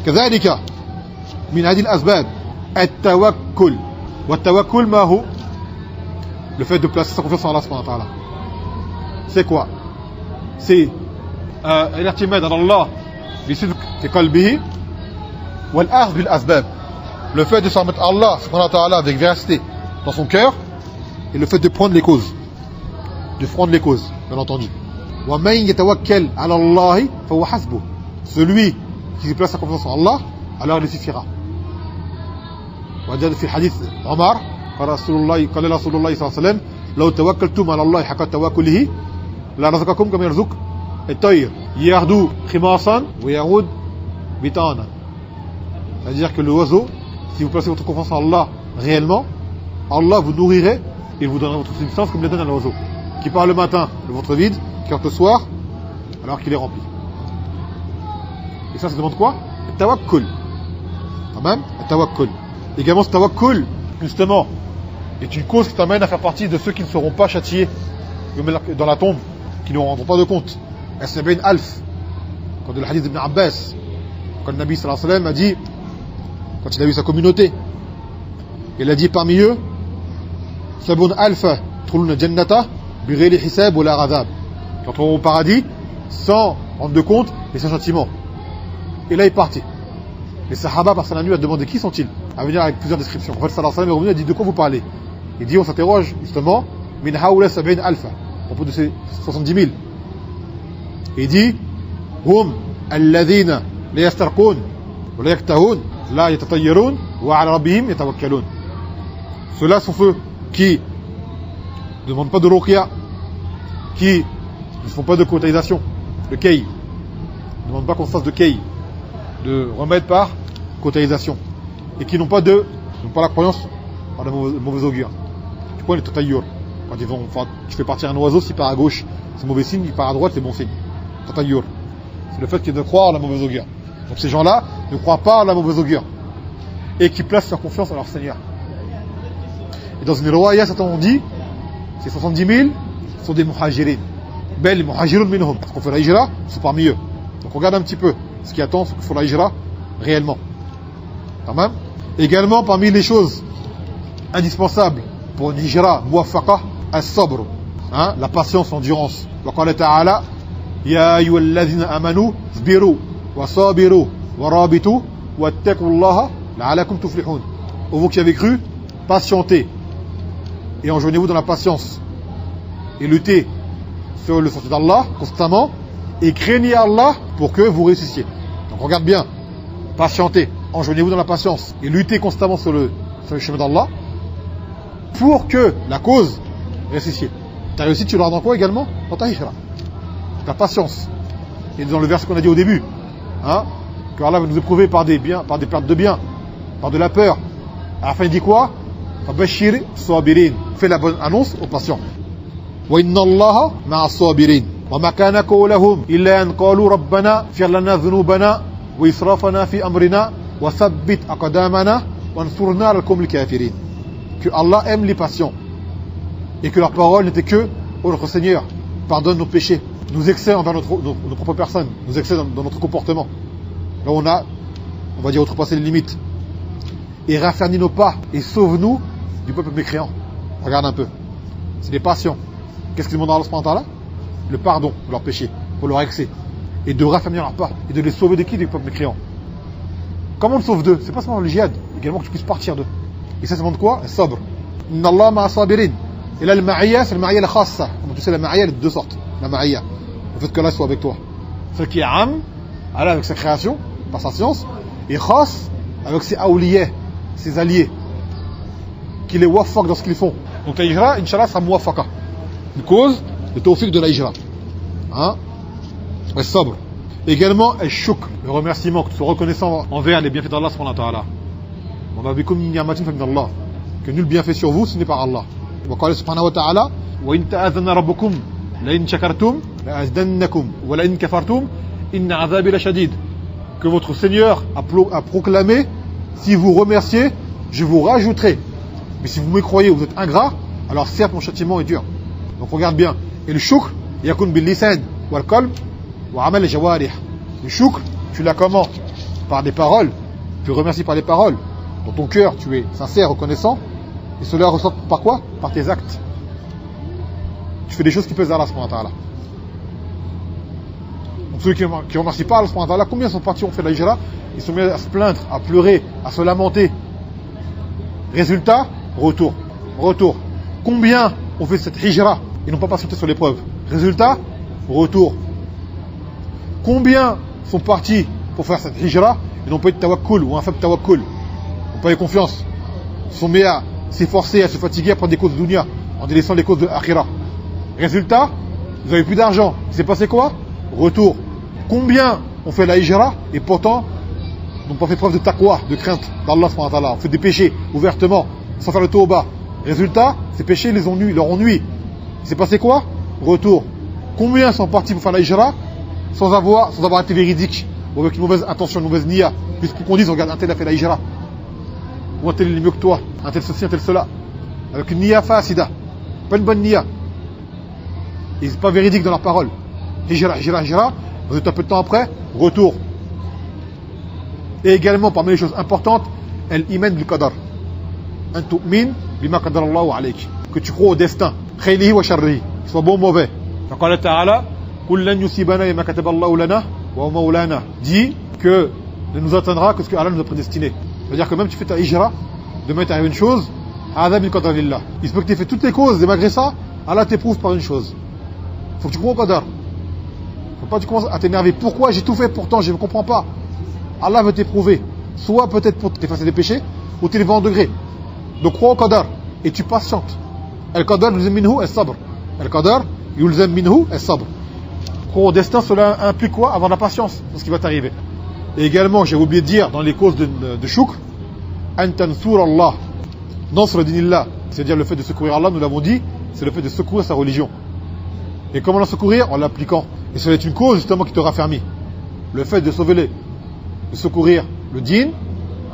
كذلك من هذه الأسباب التوكل. والتوكل ما هو? Le fait de placer sa confiance en Allah subhanahu wa ta'ala. C'est quoi? C'est الاعتماد على الله بصدق في قلبه والأخذ بالأسباب. Le fait de s'en remettre à Allah subhanahu wa ta'ala avec véracité dans son cœur et le fait de prendre les causes. De prendre les causes, bien entendu. وَمَنْ يَتَوَكَّلْ عَلَى اللَّهِ فَهُوَ حَسْبُهُ. Celui qui place sa confiance en Allah, alors il suffira. وجاء في الحديث عمر قال رسول الله صلى الله عليه وسلم لو توكلتم على الله حق توكله لرزقكم كما يرزق الطير يغدو خماصا ويعود بطانا. C'est-à-dire que l'oiseau, si vous placez votre confiance en Allah réellement, Allah vous nourrirait et vous donnerait votre substance comme il donne à l'oiseau, qui part le matin de votre vide, qui rentre le soir, alors qu'il est rempli. Et ça demande quoi? Tawakkul. Quand même, tawakkul. Également, ce tawakkul, justement, est une cause qui t'amène à faire partie de ceux qui ne seront pas châtiés dans la tombe, qui ne rendront pas de compte. As-sab'in alf. Quand le hadith d'Ibn Abbas, quand le Nabi sallallahu alayhi wa sallam a dit, quand il a vu sa communauté, il a dit parmi eux, Sabun alfa truluna jannata bighayri hisab wa la ghadab. Qui entreront au paradis sans rendre de compte et sans châtiment. Et là il est parti. Les Sahaba, par la nuit, a demandé qui sont-ils, à venir avec plusieurs descriptions. En fait, sallallahu alayhi wa sallam est revenu et a dit de quoi vous parlez. Il dit on s'interroge justement, min haoula sab'in alfa, à propos de ces 70 000. Et il dit, hum alladhina la yastarqun wa la yaktahun la yatatayyarun wa ala rabbihim yatawakkalun. Ceux-là sont ceux qui ne demandent pas de ruqya, qui ne font pas de quotaisation, de kay, ne demandent pas qu'on fasse de kay, de remède par quotaisation, et qui n'ont pas la croyance par le mauvais augure. Tu vois les tatayyur, quand tu fais partir un oiseau, s'il part à gauche c'est mauvais signe, il part à droite c'est bon signe. Tatayyur, c'est le fait de croire à la mauvaise augure. Donc ces gens-là ne croient pas à la mauvaise augure et qui placent leur confiance à leur Seigneur. Et dans une riwaya, certains ont dit, ces 70 000 sont des muhajirin. Bel muhajirun minhum, parce qu'on fait la hijra, c'est parmi eux. Donc regarde un petit peu ce qui attend ceux qui font la hijra réellement. Tamam. Également parmi les choses indispensables pour une hijra muwaffaqa, as-sabr, la patience, l'endurance. Wa qala ta'ala Ya ayyuhalladhina amanu sbiru wa sabiru wa rabitu wattaqullaha la'alakum tuflihun. Vous qui avez cru, patientez et enjoignez-vous dans la patience et luttez sur le sentier d'Allah constamment et craignez Allah pour que vous réussissiez. Donc regarde bien, patientez, enjoignez-vous dans la patience et luttez constamment sur le chemin d'Allah pour que la cause réussissiez. Ta réussite, tu l'auras dans quoi également? Dans ta hijra, ta patience. Et dans le verset qu'on a dit au début, hein, que Allah va nous éprouver par des biens, par des pertes de biens, par de la peur. À la fin il dit quoi? Fabashir sabirin. Fais la bonne annonce aux patients. Wa inna Allaha ma'a sabirin. Wa ma kana qawluhum illa an qalu rabbana ighfir lana dhunubana wa israfana fi amrina wa thabbit aqdamana wansurna 'ala al-qawmil kafirin. Que Allah aime les patients et que leur parole n'était que ô notre Seigneur, pardonne nos péchés, nous excès envers nos propres personnes, nous excès dans notre comportement. Là on va dire outrepasser les limites. Et raffermis nos pas et sauve-nous du peuple mécréant. Regarde un peu. C'est des patients. Qu'est-ce qu'ils demandent à Allah subhanahu wa ta'ala? Le pardon de leurs péchés, pour leur excès. Et de raffermir leurs pas. Et de les sauver de qui? Du peuple mécréant. Comment on le sauve d'eux? C'est pas seulement le jihad, également que tu puisses partir d'eux. Et ça demande quoi? Le sabr. Inna Allah ma'a sabirin. Et là le ma'iyya, c'est le ma'iyya al-khassa. Comme tu sais, la ma'iyya elle est de deux sortes. La ma'iyya, le fait que Allah soit avec toi. Celle qui est am, Allah avec sa création, par sa science. Et khas, avec ses awliya, ses alliés, qui les waffaq dans ce qu'ils font. Donc la hijra, Inch'Allah, sera muwafaqa. Une cause, le tawfiq de la hijra. Hein? Le sabr. Également, el shukr, le remerciement, que tu sois reconnaissant envers les bienfaits d'Allah subhanahu wa ta'ala. On va bikum min ni'matin fa min Allah. Que nul bienfait sur vous, ce n'est par Allah. Wa qala subhanahu wa ta'ala, wa in ta'adhana rabbukum la in shakartum la azdannakum wa la in kafartum inna 'adhabi la shadid. Que votre Seigneur a proclamé, si vous remerciez, je vous rajouterai. Mais si vous me croyez, vous êtes ingrat, alors certes mon châtiment est dur. Donc regarde bien. Et le shukr, yakun bil lisan wal qalb wa amal al jawarih. Le shukr, tu l'as comment? Par des paroles. Tu remercies par les paroles. Dans ton cœur, tu es sincère, reconnaissant. Et cela ressort par quoi? Par tes actes. Tu fais des choses qui plaisent à Allah subhanahu wa ta'ala. Donc ceux qui ne remercient pas Allah subhanahu wa ta'ala, combien sont partis, ont fait la hijra? Ils sont mis à se plaindre, à pleurer, à se lamenter. Résultat, retour. Combien ont fait cette hijra et n'ont pas patienté sur l'épreuve? Résultat, retour. Combien sont partis pour faire cette hijra et n'ont pas eu de tawakkul ou un faible tawakkul, n'ont pas eu confiance, sont mis à s'efforcer, à se fatiguer, à prendre des causes de dunya en délaissant les causes de akhira. Résultat, vous avez plus d'argent. Il s'est passé quoi? Retour. Combien ont fait la hijra et pourtant n'ont pas fait preuve de taqwa, de crainte d'Allah subhanahu wa ta'ala, ont fait des péchés ouvertement, sans faire le tawbah. Résultat, ces péchés leur ont nui. Il s'est passé quoi? Retour. Combien sont partis pour faire la hijra sans avoir été véridiques, ou avec une mauvaise intention, une mauvaise niya, puisqu'on dise, regarde, un tel a fait la hijra, ou un tel est mieux que toi, un tel ceci, un tel cela, avec une niya fasida, pas une bonne niya. Ils ne sont pas véridiques dans leurs paroles. Hijra, vous êtes un peu de temps après, retour. Et également, parmi les choses importantes, el-iman bil-qadar. An tu'min bima qadar Allahu alayk. Que tu crois au destin. Khayrihi wa sharrihi. Qu'il soit bon ou mauvais. Faqala ta'ala, Qul lan yusibana ma kataba Allahu lana wa maulana. Dit que ne nous atteindra que ce que Allah nous a prédestiné. C'est-à-dire que même tu fais ta hijra, demain t'arrive une chose, hadha min qadar lillah. Il se peut que tu aies fait toutes les causes et malgré ça, Allah t'éprouve par une chose. Faut que tu crois au qadar. Faut pas que tu commences à t'énerver. Pourquoi j'ai tout fait pourtant je ne comprends pas. Allah veut t'éprouver, soit peut-être pour t'effacer des péchés, ou t'élever en degré. Donc crois au qadar, et tu patientes. Al-qadar yulzam minhu as-sabr. Al-qadar yulzam minhu as-sabr. Croire au destin, cela implique quoi? Avoir de la patience sur ce qui va t'arriver. Et également, j'ai oublié de dire, dans les causes de shukr, an tansur Allah. Nasr dinillah, c'est-à-dire le fait de secourir Allah, nous l'avons dit, c'est le fait de secourir sa religion. Et comment la secourir? En l'appliquant. Et cela est une cause justement qui te raffermit. Le fait de sauver de secourir le dîn,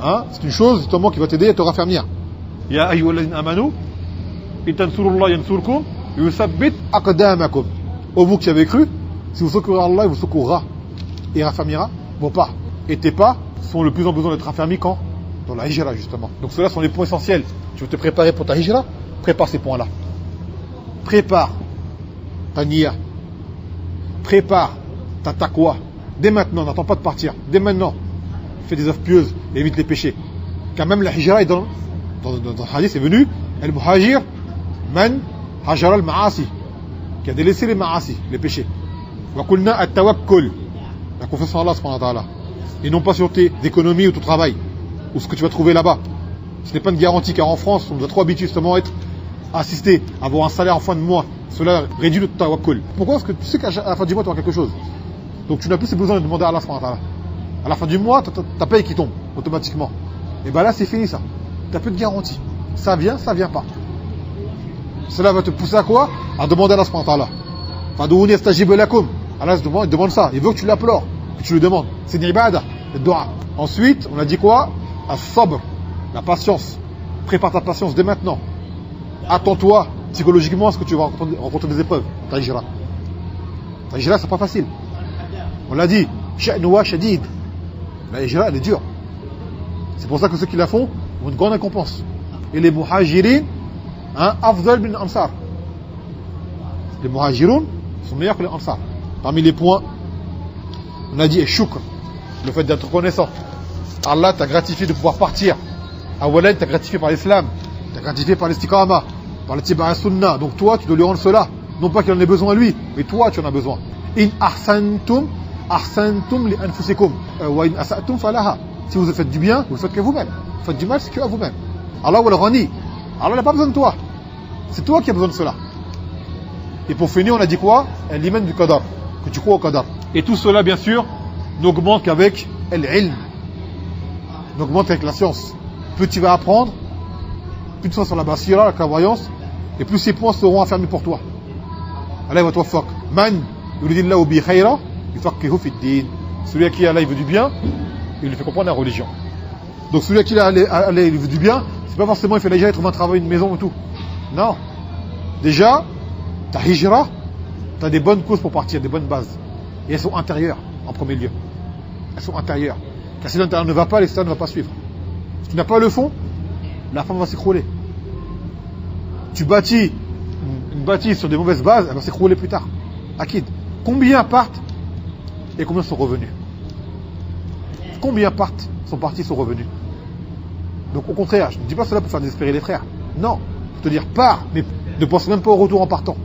hein, c'est une chose justement qui va t'aider à te raffermir. Ya ayyuhalladhina amanu, in tansurullah yansurkum, yuthabbit aqdamakum. Ô vous qui avez cru, si vous secourez Allah, il vous secourra et raffermira vos pas. Et tes pas sont le plus en besoin d'être raffermis quand? Dans la hijra justement. Donc ceux-là sont les points essentiels. Tu veux te préparer pour ta hijra? Prépare ces points-là. Prépare ta niya. Prépare ta taqwa. Dès maintenant, n'attends pas de partir. Dès maintenant, fais des œuvres pieuses et évite les péchés. Car même la hijra, dans le hadith, c'est venu, al-muhajir, man hajara al-ma'asi, qui a délaissé les ma'asi, les péchés. Wa kulna at-tawakkul, la confiance en Allah subhanahu wa ta'ala. Et non pas sur tes économies ou ton travail, ou ce que tu vas trouver là-bas. Ce n'est pas une garantie, car en France, on doit trop habituer justement à être assisté, à avoir un salaire en fin de mois. Cela réduit le tawakkul. Pourquoi? Parce que tu sais qu'à la fin du mois, tu auras quelque chose. Donc tu n'as plus besoin de demander à Allah subhanahu wa ta'ala. À la fin du mois, ta paye qui tombe automatiquement. Et bien là, c'est fini ça. Tu n'as plus de garantie. Ça vient pas. Cela va te pousser à quoi? À demander à Allah subhanahu wa ta'ala. Fadouni astajib lakum. Allah il demande ça. Il veut que tu l'implores, que tu le demandes. C'est une ibada, le dua. Ensuite, on a dit quoi? As-sabr, la patience. Prépare ta patience dès maintenant. Attends-toi psychologiquement à ce que tu vas rencontrer des épreuves. Ta hijra. Ta hijra, c'est pas facile. On l'a dit. Sha'nuha shadid. La hijra, elle est dure. C'est pour ça que ceux qui la font ont une grande récompense. Et les muhajirin, afdal bin ansar. Les muhajiroun sont meilleurs que les ansar. Parmi les points, on a dit shukr, le fait d'être reconnaissant. Allah t'a gratifié de pouvoir partir. Awalan, t'a gratifié par l'islam, t'a gratifié par l'istiqama, par le tiba'a sunnah. Donc toi, tu dois lui rendre cela. Non pas qu'il en ait besoin lui, mais toi, tu en as besoin. In ahsantum li anfusikum wa in asa'tum falaha. Si vous faites du bien, vous le faites que vous-même. Vous faites du mal, c'est que à vous-même. Allah wa al-ghani. Allah n'a pas besoin de toi. C'est toi qui as besoin de cela. Et pour finir, on a dit quoi? L'iman du qadar, que tu crois au qadar. Et tout cela, bien sûr, n'augmente qu'avec l'ilm. N'augmente avec la science. Plus tu vas apprendre, plus tu seras sur la basira, la clairvoyance, et plus ces points seront affermis pour toi. Allah va t'waffaq. Man yuridillahu bi khayra yufaqihu fi ddin. Celui à qui Allah il veut du bien, il lui fait comprendre la religion. Donc celui à qui Allah il veut du bien, c'est pas forcément il fait déjà trouver un travail, une maison et tout. Non. Déjà, ta hijra, tu as des bonnes causes pour partir, des bonnes bases. Et elles sont intérieures, en premier lieu. Elles sont intérieures. Car si l'intérieur ne va pas, l'extérieur ne va pas suivre. Si tu n'as pas le fond, la femme va s'écrouler. Tu bâtis une bâtisse sur des mauvaises bases, elle va s'écrouler plus tard. Akid. Combien partent et combien sont revenus? Combien partent, sont partis, sont revenus? Donc au contraire, je ne dis pas cela pour faire désespérer les frères. Non. Pour te dire, pars, mais ne pense même pas au retour en partant.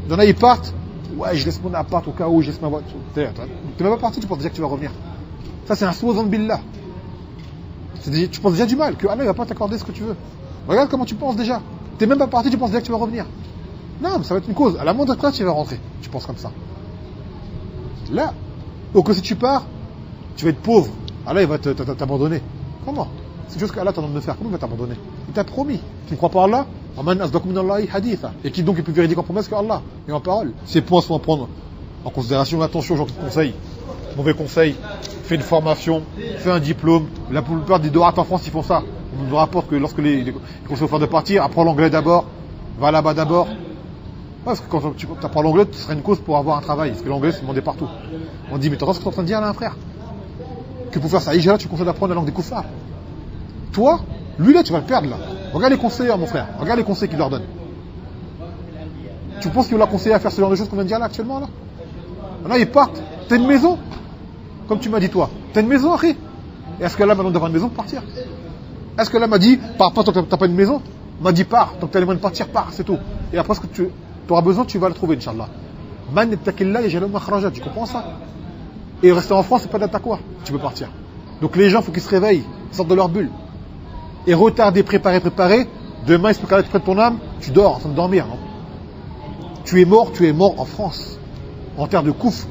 Il y en a, ils partent. Ouais, je laisse mon appart au cas où, je laisse ma voiture. Tu n'es même pas parti, tu penses déjà que tu vas revenir. Ça, c'est un souzan billah. Tu penses déjà du mal, que Allah ne va pas t'accorder ce que tu veux. Regarde comment tu penses déjà. Tu n'es même pas parti, tu penses déjà que tu vas revenir. Non, mais ça va être une cause. À la moindre place, tu vas rentrer. Tu penses comme ça. Là. Ou que si tu pars, tu vas être pauvre. Allah, il va t'abandonner. Comment? C'est juste qu'Allah t'a demandé de faire. Comment il va t'abandonner? Il t'a promis. Tu ne crois pas à Allah? Et qui donc est plus véridique en promesse que Allah et en parole? Ces points sont à prendre en considération. Attention, gens qui te conseillent. Mauvais conseil. Fais une formation, fais un diplôme. La plupart des doigts en France, ils font ça. On nous rapporte que lorsque les conseils font de partir, apprends l'anglais d'abord, va là-bas d'abord. Ouais, parce que quand tu apprends l'anglais, ce serait une cause pour avoir un travail. Parce que l'anglais, c'est demandé partout. On dit, mais t'entends ce que tu es en train de dire là, un frère? Que pour faire ça, hijra, tu conseilles d'apprendre la langue des koufars. Toi, lui là, tu vas le perdre là. Regarde les conseillers, mon frère. Regarde les conseils qu'il leur donne. Tu penses qu'il l'a conseillé à faire ce genre de choses qu'on vient de dire là actuellement là? Là, ils partent. T'as une maison? Comme tu m'as dit toi. T'as une maison, Akhi? Est-ce que là, maintenant, d'avoir une maison pour partir? Est-ce que là, m'a dit, pars pas tant que t'as pas une maison? M'a dit, pars. Tant que t'as les moyens de partir, pars, c'est tout. Et après, ce que tu auras besoin, tu vas le trouver, Inch'Allah. Man yattaqillah yaj'al makhraja. Tu comprends ça? Et rester en France, c'est pas de la taqwa. Tu peux partir. Donc les gens, il faut qu'ils se réveillent, ils sortent de leur bulle. Et retarder, préparer. Demain, il se peut qu'Allah te prenne ton âme, tu dors en train de dormir. Non? Tu es mort en France, en terre de kouf.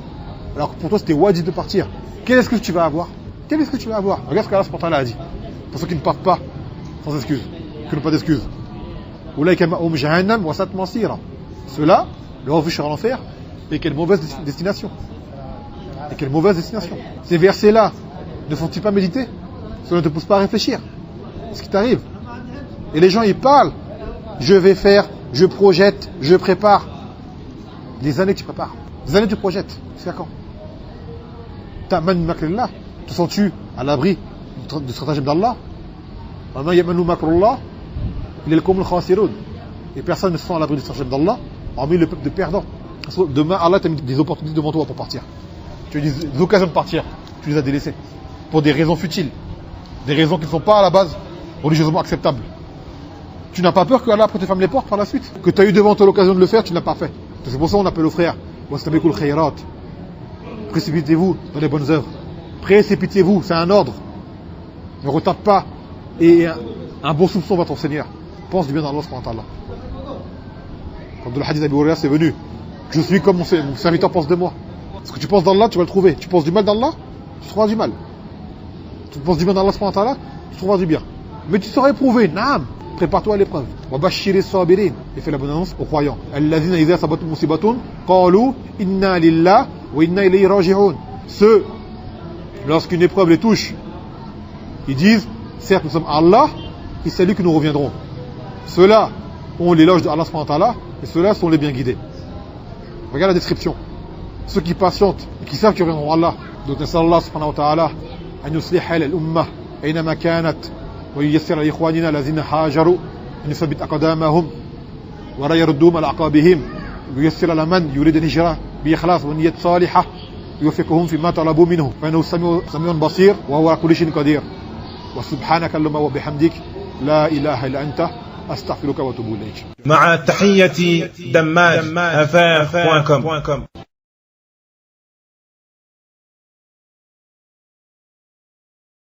Alors que pour toi, c'était wajib de partir. Quelle excuse tu vas avoir? Regarde ce qu'Allah subhanahu wa ta'ala a dit. Pour ceux qui ne partent pas, sans excuse, qui n'ont pas d'excuse. Ceux-là, le refuge sera l'enfer, et quelle mauvaise destination. Ces versets-là, ne font-ils pas méditer? Cela ne te pousse pas à réfléchir. Ce qui t'arrive. Et les gens, ils parlent. Je vais faire, je projette, je prépare. Des années que tu prépares. Des années que tu projettes. C'est à quand? Te sens-tu à l'abri du stratagème d'Allah? Et personne ne se sent à l'abri du stratagème d'Allah, hormis le peuple de perdants. Demain, Allah t'a mis des opportunités devant toi pour partir. tu as eu des occasions de partir, tu les as délaissées. Pour des raisons futiles. Des raisons qui ne sont pas à la base religieusement acceptables. Tu n'as pas peur que Allah après te ferme les portes par la suite? Que tu as eu devant toi l'occasion de le faire, tu ne l'as pas fait. C'est pour ça qu'on appelle aux frères. Précipitez-vous dans les bonnes œuvres. Précipitez-vous, c'est un ordre. Ne retarde pas. Et un bon soupçon va ton Seigneur. Pense du bien d'Allah subhanahu wa ta'ala. Comme dans le hadith d'Abu Huraira, c'est venu. Je suis comme mon serviteur pense de moi. Ce que tu penses d'Allah, tu vas le trouver. Tu penses du mal d'Allah, tu trouveras du mal. Tu penses du bien d'Allah subhanahu wa ta'ala, tu trouveras du bien. Mais tu seras éprouvé. Naam. Prépare-toi à l'épreuve. Wa bashiri sabirin. Et fais la bonne annonce aux croyants. Alladhina idha sabatum musibatun qalu inna lillah wa inna ilayhi raji'un. Ceux, lorsqu'une épreuve les touche, ils disent, certes nous sommes Allah, et c'est à lui que nous reviendrons. Ceux-là ont l'éloge de Allah subhanahu wa ta'ala, et ceux-là sont les bien guidés. Regarde la description. Ceux qui patientent et qui savent qu'ils reviendront à Allah. Donc نسأل الله سبحانه وتعالى أن يصلح حال الأمة أينما كانت وييسر لإخواننا الذين هاجروا أن يثبت أقدامهم ولا يردوهم على أعقابهم وييسر على من يريد الهجرة بإخلاص ونية صالحة يوفقهم فيما طلبوا منه فإنه سميع بصير وهو على كل شيء قدير وسبحانك اللهم وبحمدك لا إله إلا أنت أستغفرك وأتوب إليك. مع تحية دماج أفاق.com